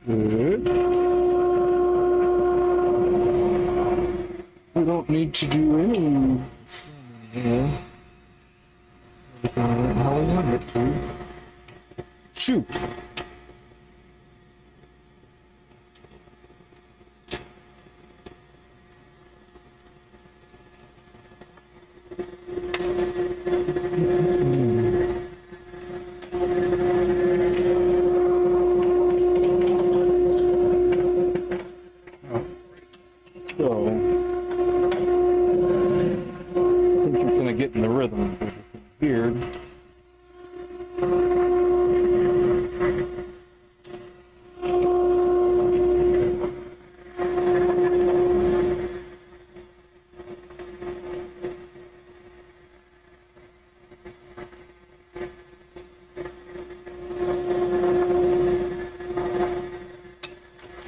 [SPEAKER 1] Good. We don't need to do any here. How we want it to. Shoot. Getting the rhythm here.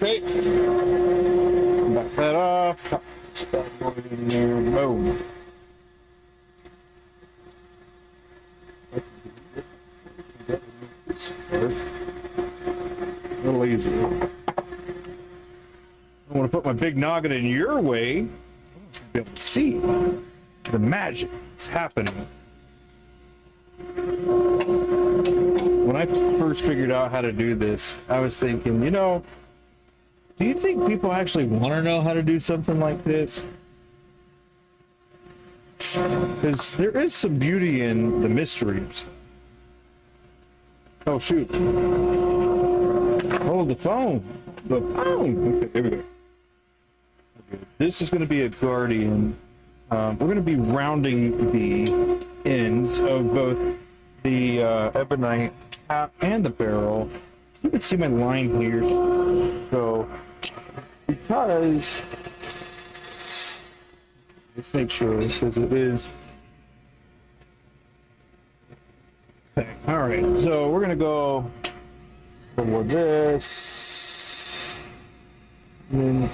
[SPEAKER 1] Okay. Back that off. Pop this bad boy in there. Boom. A little easier. I want to put my big noggin in your way. I want you to be able to see the magic that's happening. When I first figured out how to do this, I was thinking, you know, do you think people actually want to know how to do something like this? Because there is some beauty in the mysteries. Oh shoot. Oh, the phone. The phone. Okay, there we go. Okay. This is going to be a Guardian. We're going to be rounding the ends of both the ebonite cap and the barrel. You can see my line here. So, because, let's make sure, because it is. Okay. All right, so we're gonna go for this, and then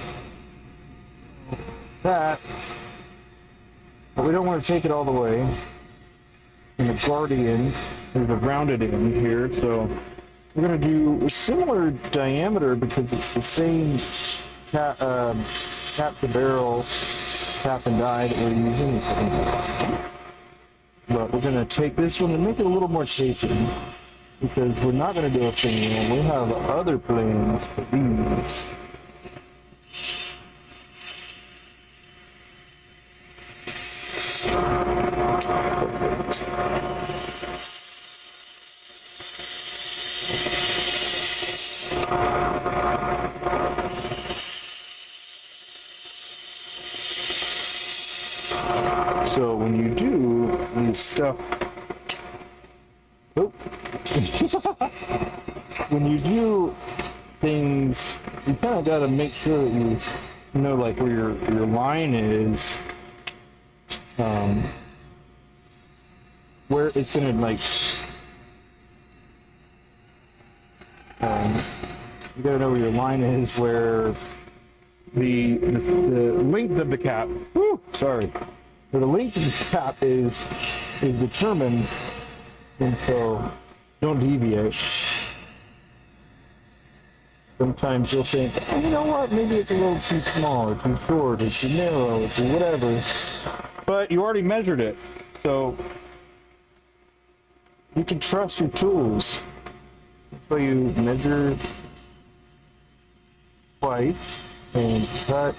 [SPEAKER 1] that, but we don't want to take it all the way. And the Guardian, there's a rounded end here, so we're gonna do a similar diameter because it's the same cap to barrel, cap and die that we're using. But we're going to take this one and make it a little more tapered because we're not going to do a thing. We have other plans for these. So when you do these stuff, oh. When you do things, you kind of got to make sure that you know like where your line is, where it's gonna like, you gotta know where your line is, where the length of the cap. Woo, sorry. So the length of the cap is determined, and so don't deviate. Sometimes you'll think, oh, you know what, maybe it's a little too small, or too short, or too narrow, or too whatever. But you already measured it, so you can trust your tools. So you measure twice and cut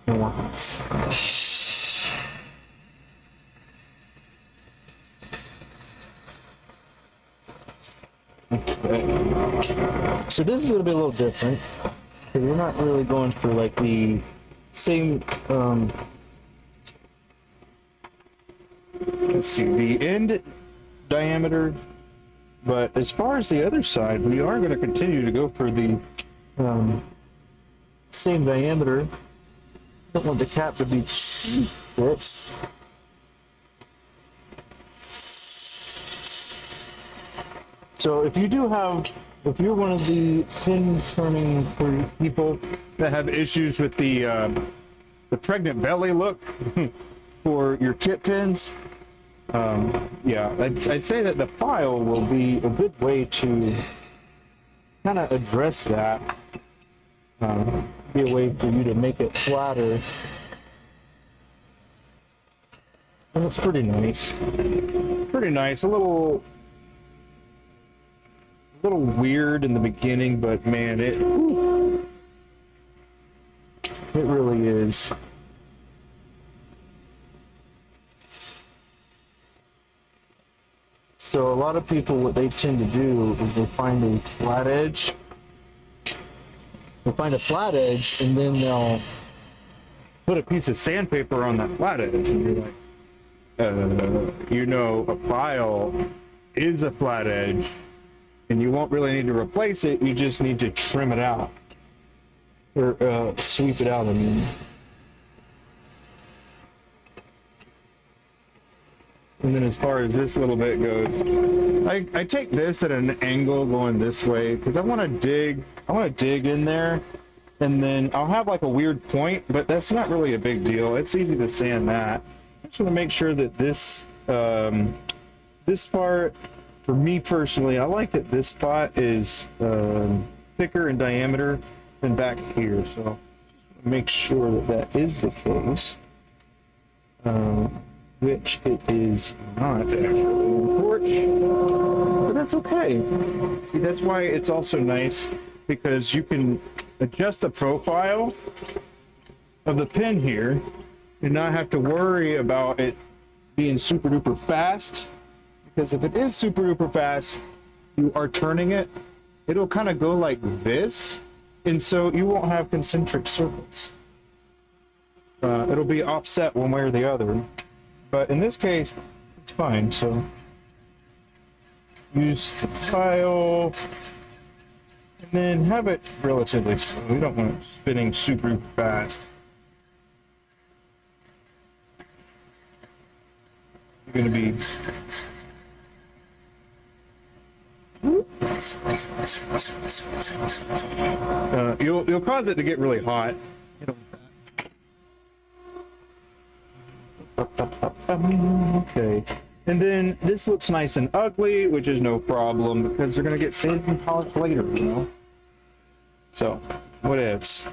[SPEAKER 1] once. Okay. So this is going to be a little different because we're not really going for like the same. Let's see, the end diameter. But as far as the other side, we are going to continue to go for the same diameter. Don't want the cap to be too thick. So if you do have, if you're one of the pin turning for people that have issues with the pregnant belly look for your kit pins, Yeah, I'd say that the file will be a good way to kind of address that. Be a way for you to make it flatter. And it's pretty nice. Pretty nice. A little weird in the beginning, but man, it really is. So a lot of people, what they tend to do is they find a flat edge. They find a flat edge, and then they'll put a piece of sandpaper on that flat edge, and you're like, you know, a file is a flat edge, and you won't really need to replace it. You just need to trim it out, or sweep it out. I mean. And then as far as this little bit goes, I take this at an angle going this way because I want to dig in there, and then I'll have like a weird point, but that's not really a big deal. It's easy to sand that. I just want to make sure that this this part, for me personally, I like that this spot is thicker in diameter than back here, so make sure that that is the case. Which it is not actually in the porch, but that's okay. See, that's why it's also nice, because you can adjust the profile of the pin here and not have to worry about it being super duper fast, because if it is super duper fast, you are turning it, it'll kind of go like this, and so you won't have concentric circles. It'll be offset one way or the other. But in this case, it's fine, so use the file, and then have it relatively slow. We don't want it spinning super fast. You're going to be... you'll cause it to get really hot. Okay, and then this looks nice and ugly, which is no problem because they're gonna get sanded and polished later, you know. So, what ifs?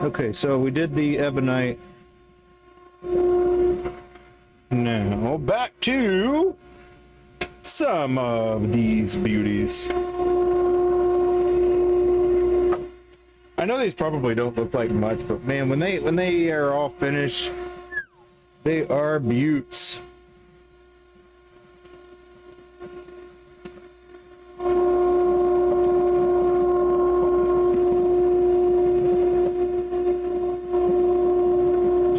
[SPEAKER 1] Okay, so we did the ebonite. Now back to some of these beauties. I know these probably don't look like much, but man, when they are all finished, they are beauts.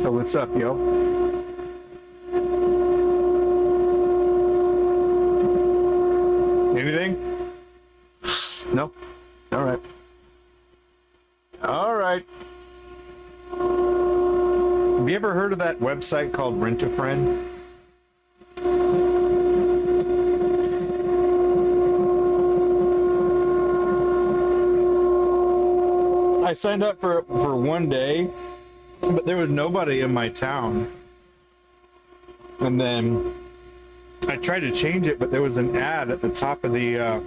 [SPEAKER 1] So what's up, yo? Anything? No? All right. All right. Have you ever heard of that website called Rent-A-Friend? I signed up for one day, but there was nobody in my town. And then I tried to change it, but there was an ad at the top of the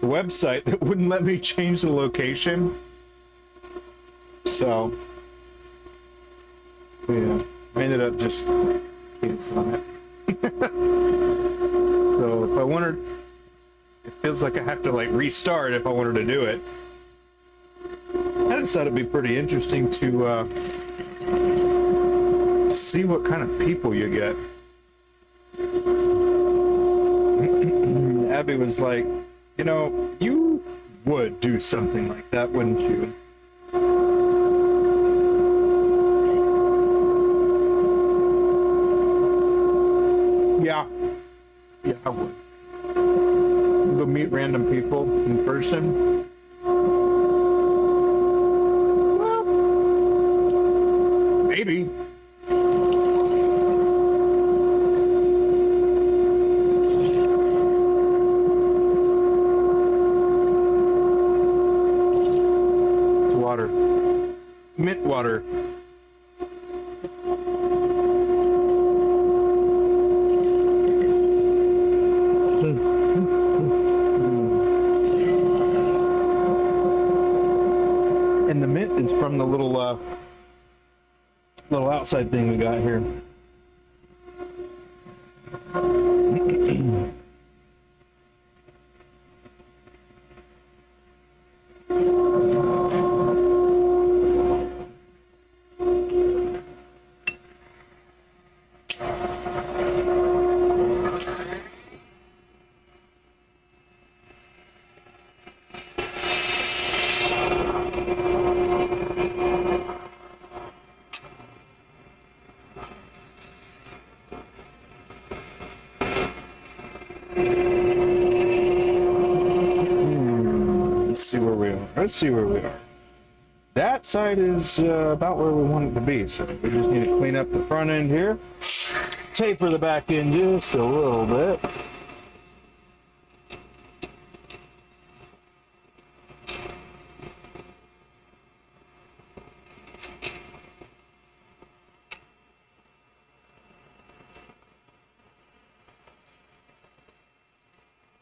[SPEAKER 1] website that wouldn't let me change the location. So, yeah, I ended up just canceling it. So if I wanted, it feels like I have to like restart if I wanted to do it. I just thought it'd be pretty interesting to see what kind of people you get. Abbie was like, you know, you would do something like that, wouldn't you? Yeah, I would. Go meet random people in person. Well, maybe. It's water. Mint water. water. And the mint is from the little little outside thing we got here. Let's see where we are. That side is about where we want it to be, so we just need to clean up the front end here, taper the back end just a little bit.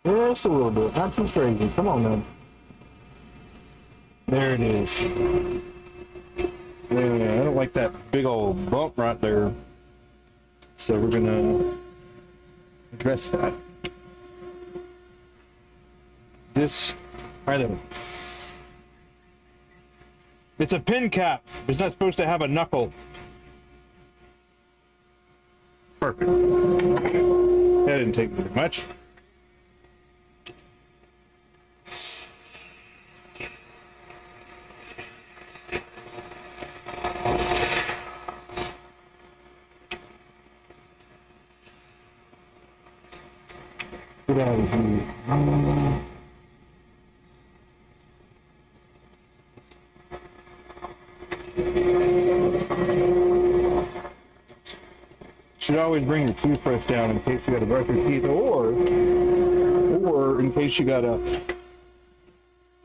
[SPEAKER 1] Just a little bit, not too crazy. Come on, man. There it is. Yeah, I don't like that big old bump right there. So we're gonna address that. This right there. It's a pin cap. It's not supposed to have a knuckle. Perfect. That didn't take very much. Get out of here. Should always bring your toothbrush down in case you gotta brush your teeth, or in case you gotta,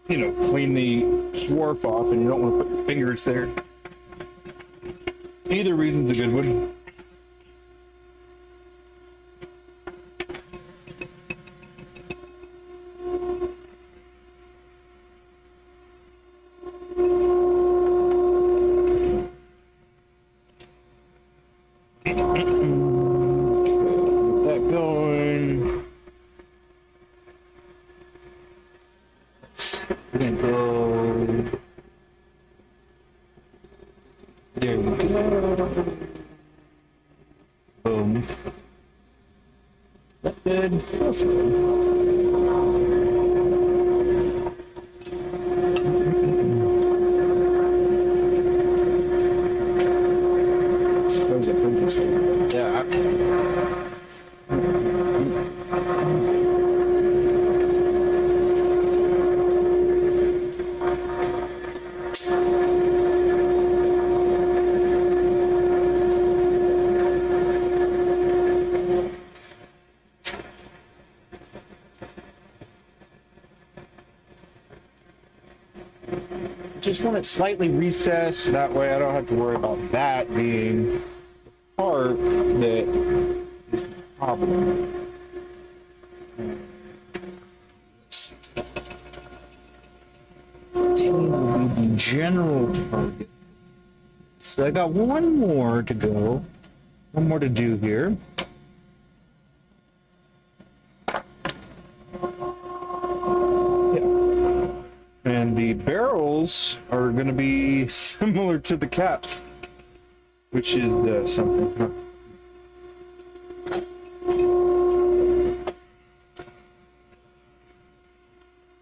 [SPEAKER 1] you know, clean the swarf off and you don't want to put your fingers there. Either reason's a good one. There we go. Boom. That good? That's good. I suppose I could just like that. Just want it slightly recessed, that way I don't have to worry about that being the part that is the problem. Will be the general target. So I got one more to go, one more to do here. And the barrels are going to be similar to the caps, which is something. Huh?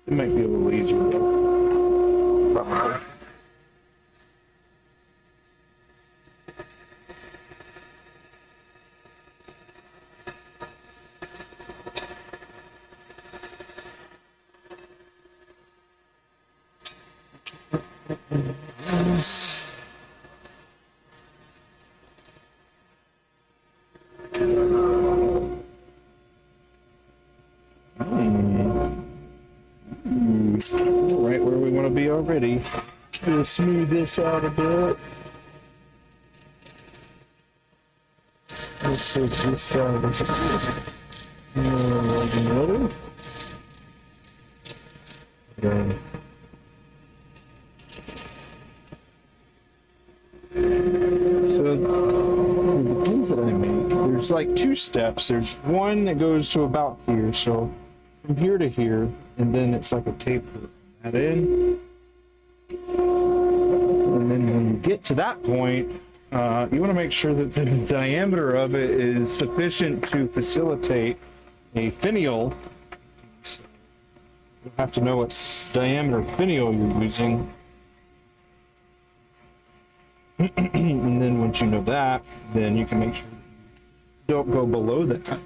[SPEAKER 1] It might be a little easier though. Probably. Right where we want to be already. We'll smooth this out a bit. Let's take this side. This another. Then. So the things that I make, there's like two steps. There's one that goes to about here, so from here to here, and then it's like a taper that in. And then when you get to that point, you want to make sure that the diameter of it is sufficient to facilitate a finial. So you have to know what diameter finial you're using. And then once you know that, then you can make sure you don't go below that.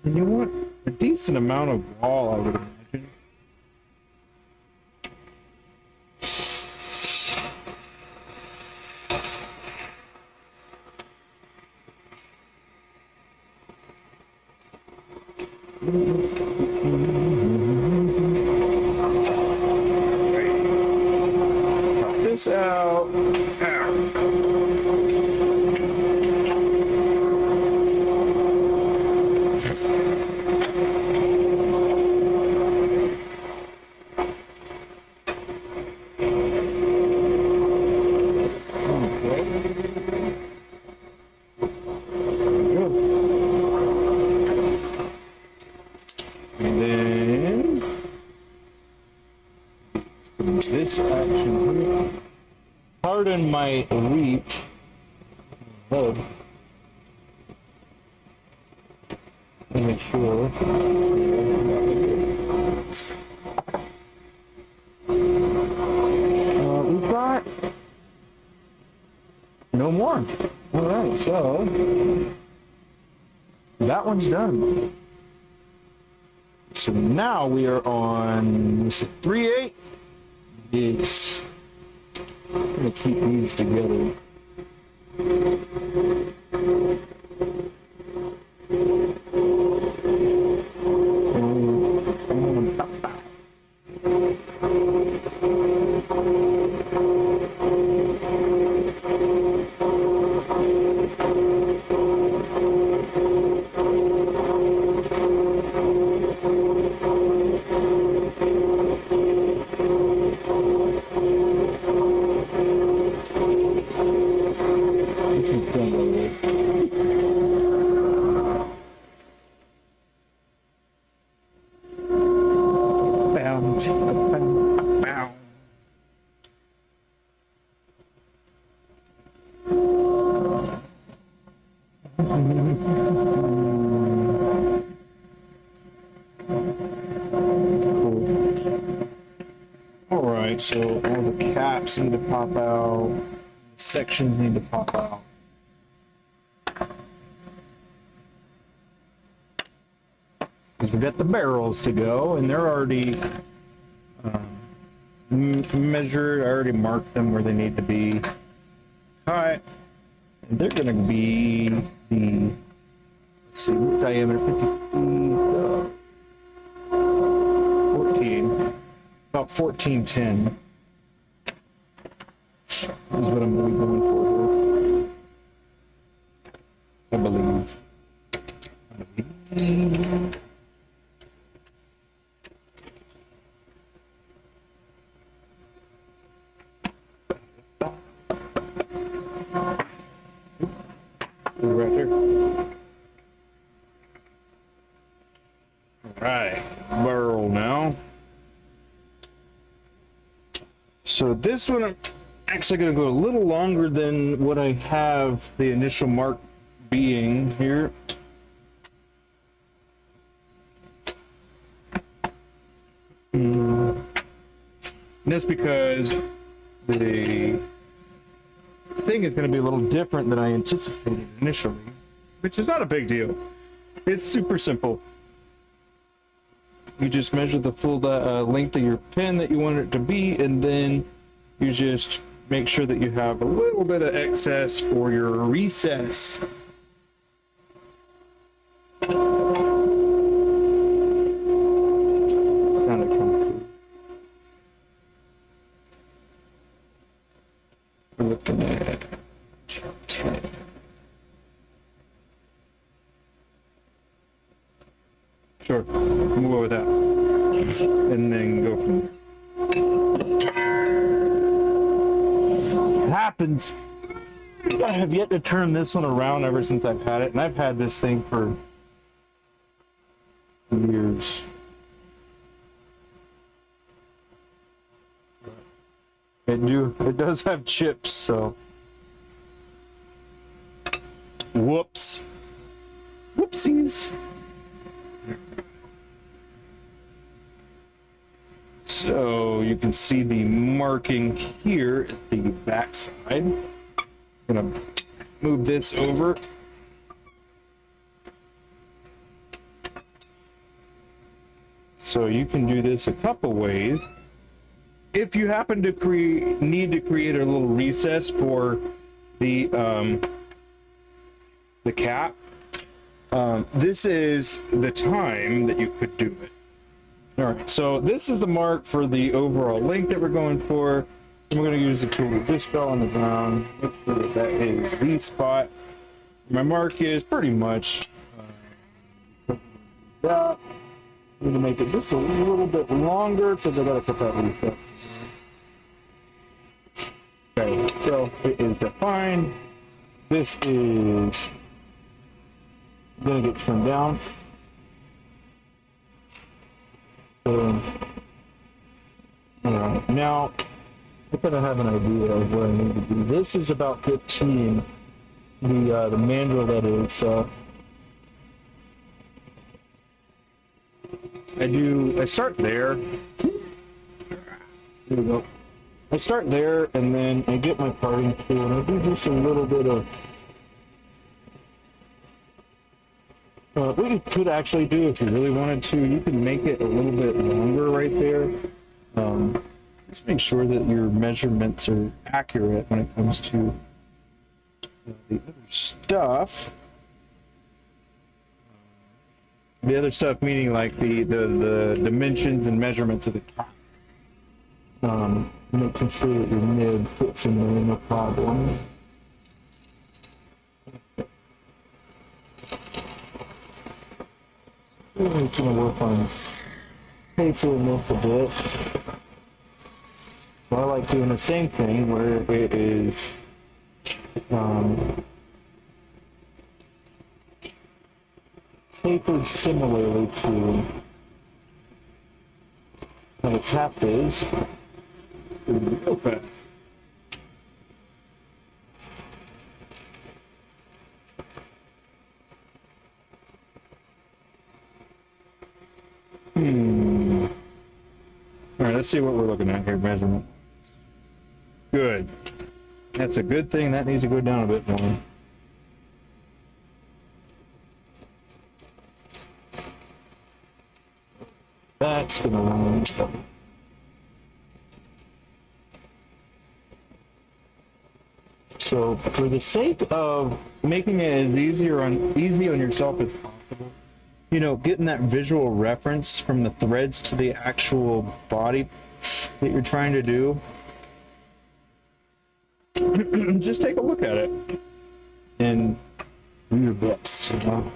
[SPEAKER 1] And you want a decent amount of wall, I would imagine. Cut this out. This action here. Pardon my reach. Oh. Make sure. We've got no more. All right, so that one's done. So now we are on 3/8. It's I'm gonna keep these together. Alright, so all the caps need to pop out, sections need to pop out. Because we got the barrels to go, and they're already measured. I already marked them where they need to be. Alright, and they're going to be the, let's see, diameter 50 feet, 14. About 1410 is what I'm going to be going for here. I believe. Right there. All right, barrel now. So this one, I'm actually going to go a little longer than what I have the initial mark being here. And that's because the thing is going to be a little different than I anticipated initially, which is not a big deal. It's super simple. You just measure the full length of your pin that you want it to be, and then you just make sure that you have a little bit of excess for your recess. It's kind of comfy. We're looking at 10. Sure, we'll go with that. And then go from there. It happens. I have yet to turn this one around ever since I've had it, and I've had this thing for years. It does have chips, so whoops. Whoopsies. So you can see the marking here at the back side. I'm gonna move this over. So you can do this a couple ways. If you happen to need to create a little recess for the cap, this is the time that you could do it. All right, so this is the mark for the overall length that we're going for. And we're going to use the tool that just fell on the ground. Make sure that that is the spot. My mark is pretty much that. I'm going to make it just a little bit longer because I got to put that reset. Okay, so it is defined. This is going to get trimmed down. So, now I kind of have an idea of where I need to be. This is about 15, the mandrel that is, so I start there. Here we go. I start there, and then I get my parting tool, and I do just a little bit of what you could actually do if you really wanted to, you can make it a little bit longer right there. Just make sure that your measurements are accurate when it comes to the other stuff. The other stuff meaning like the dimensions and measurements of the cap. Making sure that your nib fits in there, no problem. We're going to work on papering this a bit. So I like doing the same thing where it is tapered similarly to how the cap is. Okay. All right, let's see what we're looking at here. Measurement. Good. That's a good thing. That needs to go down a bit more. That's gonna run. So, for the sake of making it as easy on yourself as possible, you know, getting that visual reference from the threads to the actual body that you're trying to do, just take a look at it and do your best, you know?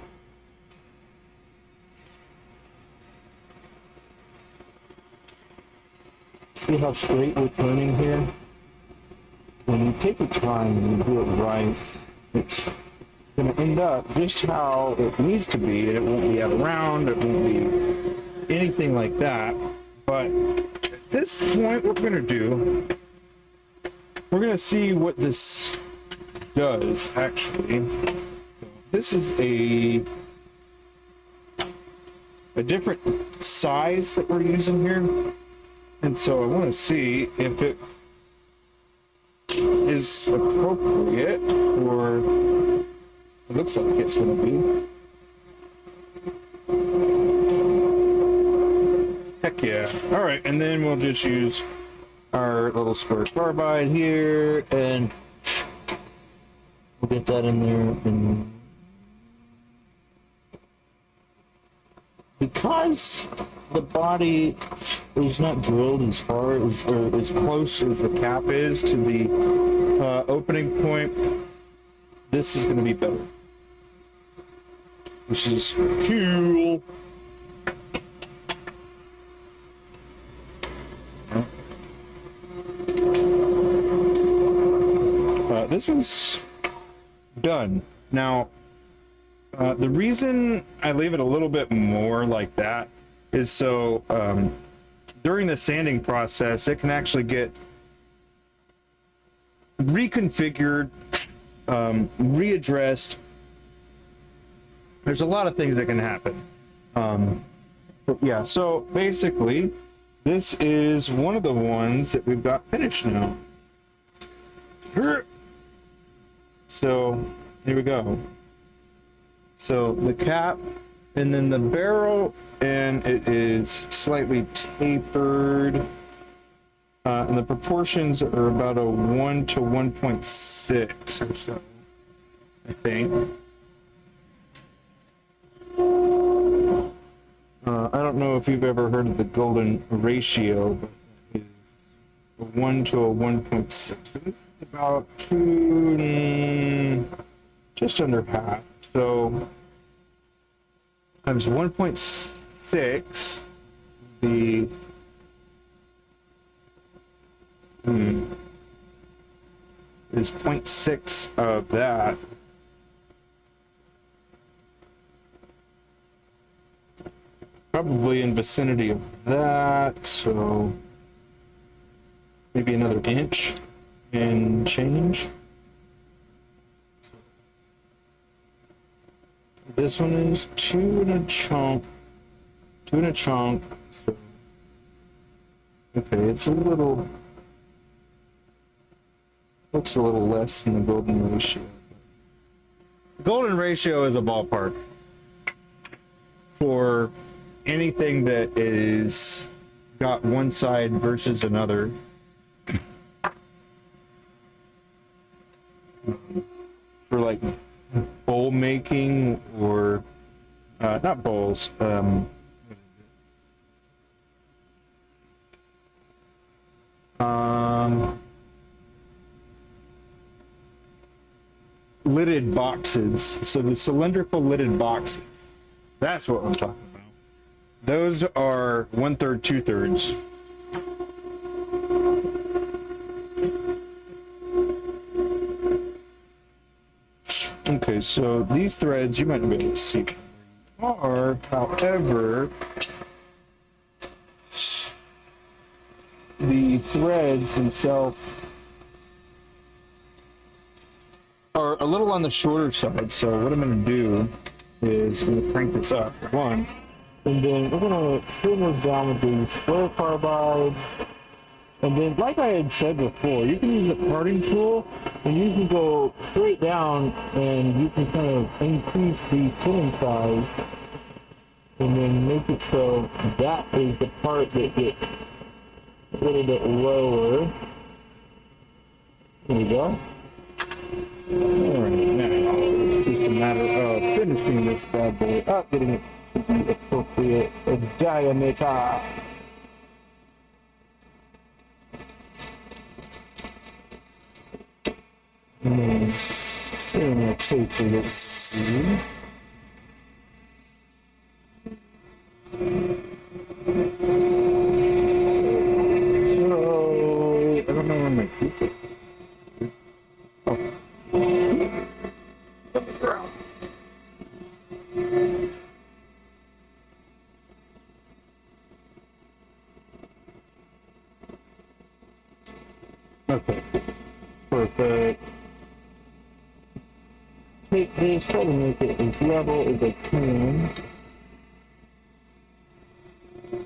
[SPEAKER 1] See how straight we're turning here? When you take your time and you do it right, it's going to end up just how it needs to be. It won't be out of round, it won't be anything like that. But at this point, what we're going to do, we're going to see what this does, actually. So this is a different size that we're using here. And so I want to see if it is appropriate for it looks like it's going to be. Heck yeah. All right, and then we'll just use our little square carbide here, and we'll get that in there. And because the body is not drilled as far as, or as close as the cap is to the opening point, this is going to be better. This is cool. this one's done. Now, the reason I leave it a little bit more like that is so during the sanding process, it can actually get reconfigured, readdressed. There's a lot of things that can happen. But yeah, so basically, this is one of the ones that we've got finished now. So here we go. So the cap and then the barrel, and it is slightly tapered. And the proportions are about a 1 to 1.6 or so, I think. I don't know if you've ever heard of the golden ratio, but it's a 1 to a 1.6. So this is about just under half. So times 1.6, the is 0.6 of that. Probably in vicinity of that, so maybe another inch and change. This one is 2 and a chunk. So, okay, it's a little, looks a little less than the golden ratio. The golden ratio is a ballpark for anything that is got one side versus another. For like bowl making or not bowls, lidded boxes. So the cylindrical lidded boxes, that's what I'm talking about. Those are 1/3, 2/3. Okay, so these threads, you might not be able to see, are, however, the threads themselves are a little on the shorter side. So what I'm going to do is I'm going to crank this up for one. And then we're going to trim those down with the square carbide. And then, like I had said before, you can use a parting tool and you can go straight down and you can kind of increase the thinning size and then make it so that is the part that gets a little bit lower. There we go. Alright, now it's just a matter of finishing this bad boy up, getting it the appropriate diameter. And then I'm taper this. So I don't know where my teeth are. Oh. On the ground. Okay. Perfect. Take this, try to make it as level as I can.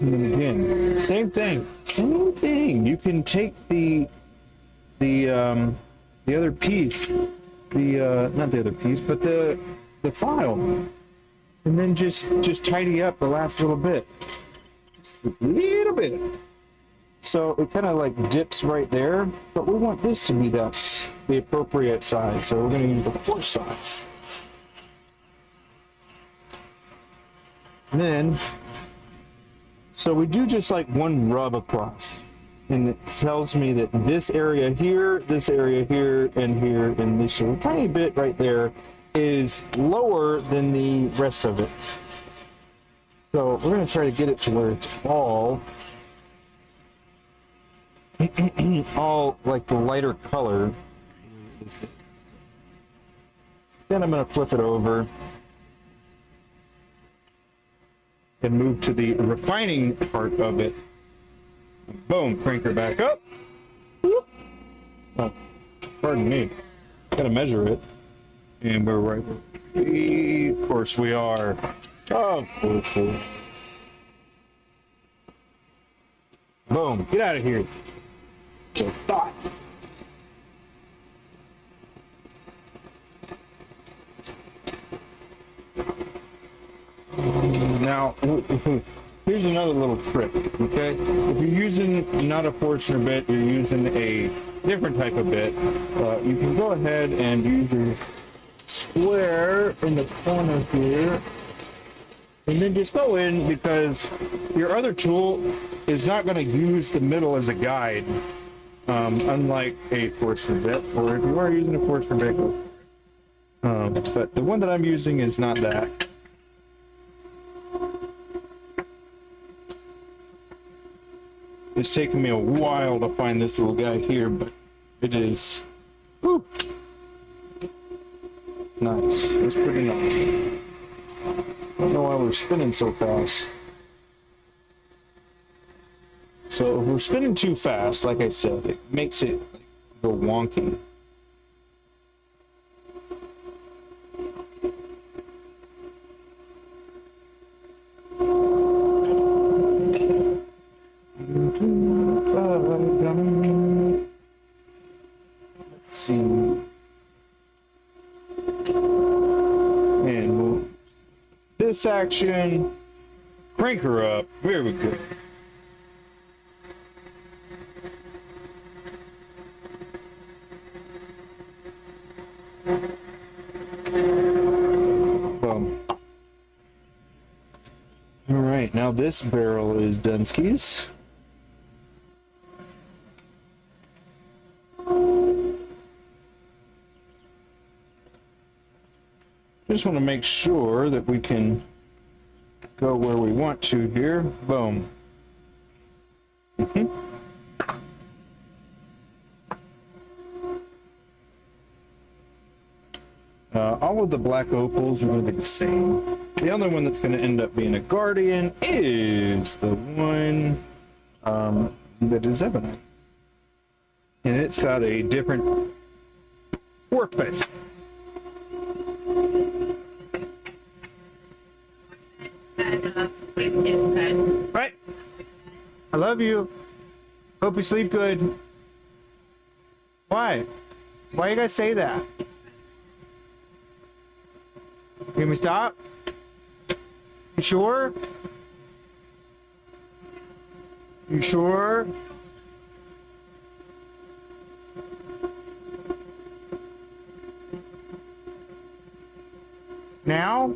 [SPEAKER 1] And then again, same thing. You can take the other piece, not the other piece, but the file, and then just tidy up the last little bit, just a little bit. So it kind of like dips right there, but we want this to be the appropriate size, so we're going to use the 4 size. And then, so we do just like one rub across, and it tells me that this area here, and this little tiny bit right there is lower than the rest of it. So we're going to try to get it to where it's all like the lighter color. Then I'm going to flip it over and move to the refining part of it. Boom, crank her back up. Whoop. Oh, pardon me. Gotta measure it. And we're right. Of course we are. Of course we are. Boom, get out of here. It's a thought. Now, here's another little trick, okay? If you're using not a Forstner bit, you're using a different type of bit, you can go ahead and use your square in the corner here, and then just go in, because your other tool is not going to use the middle as a guide, unlike a Forstner bit, or if you are using a Forstner bit, but the one that I'm using is not that. It's taken me a while to find this little guy here, but it is, whew, nice. It's pretty nice. I don't know why we're spinning so fast. So if we're spinning too fast, like I said, it makes it go wonky. Let's see. And this action, crank her up. Very good. Boom. All right, now this barrel is Dunsky's. Just want to make sure that we can go where we want to here. Boom. All of the Black Opals are going to be the same. The only one that's going to end up being a Guardian is the one that is Ebony. And it's got a different purpose. Right. I love you. Hope you sleep good. Why? Why you guys say that? Can we stop? You sure? You sure? Now?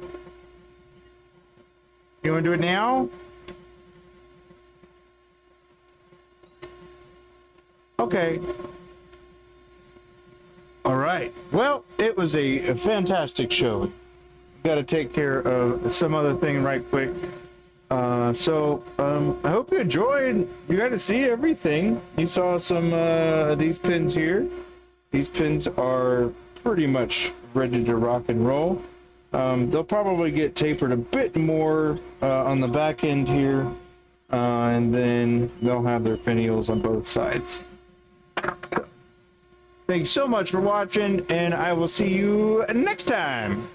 [SPEAKER 1] You want to do it now? Okay. All right. Well, it was a fantastic show. Got to take care of some other thing right quick. I hope you enjoyed. You got to see everything. You saw some these pins here. These pins are pretty much ready to rock and roll. They'll probably get tapered a bit more on the back end here, and then they'll have their finials on both sides. Thanks so much for watching, and I will see you next time.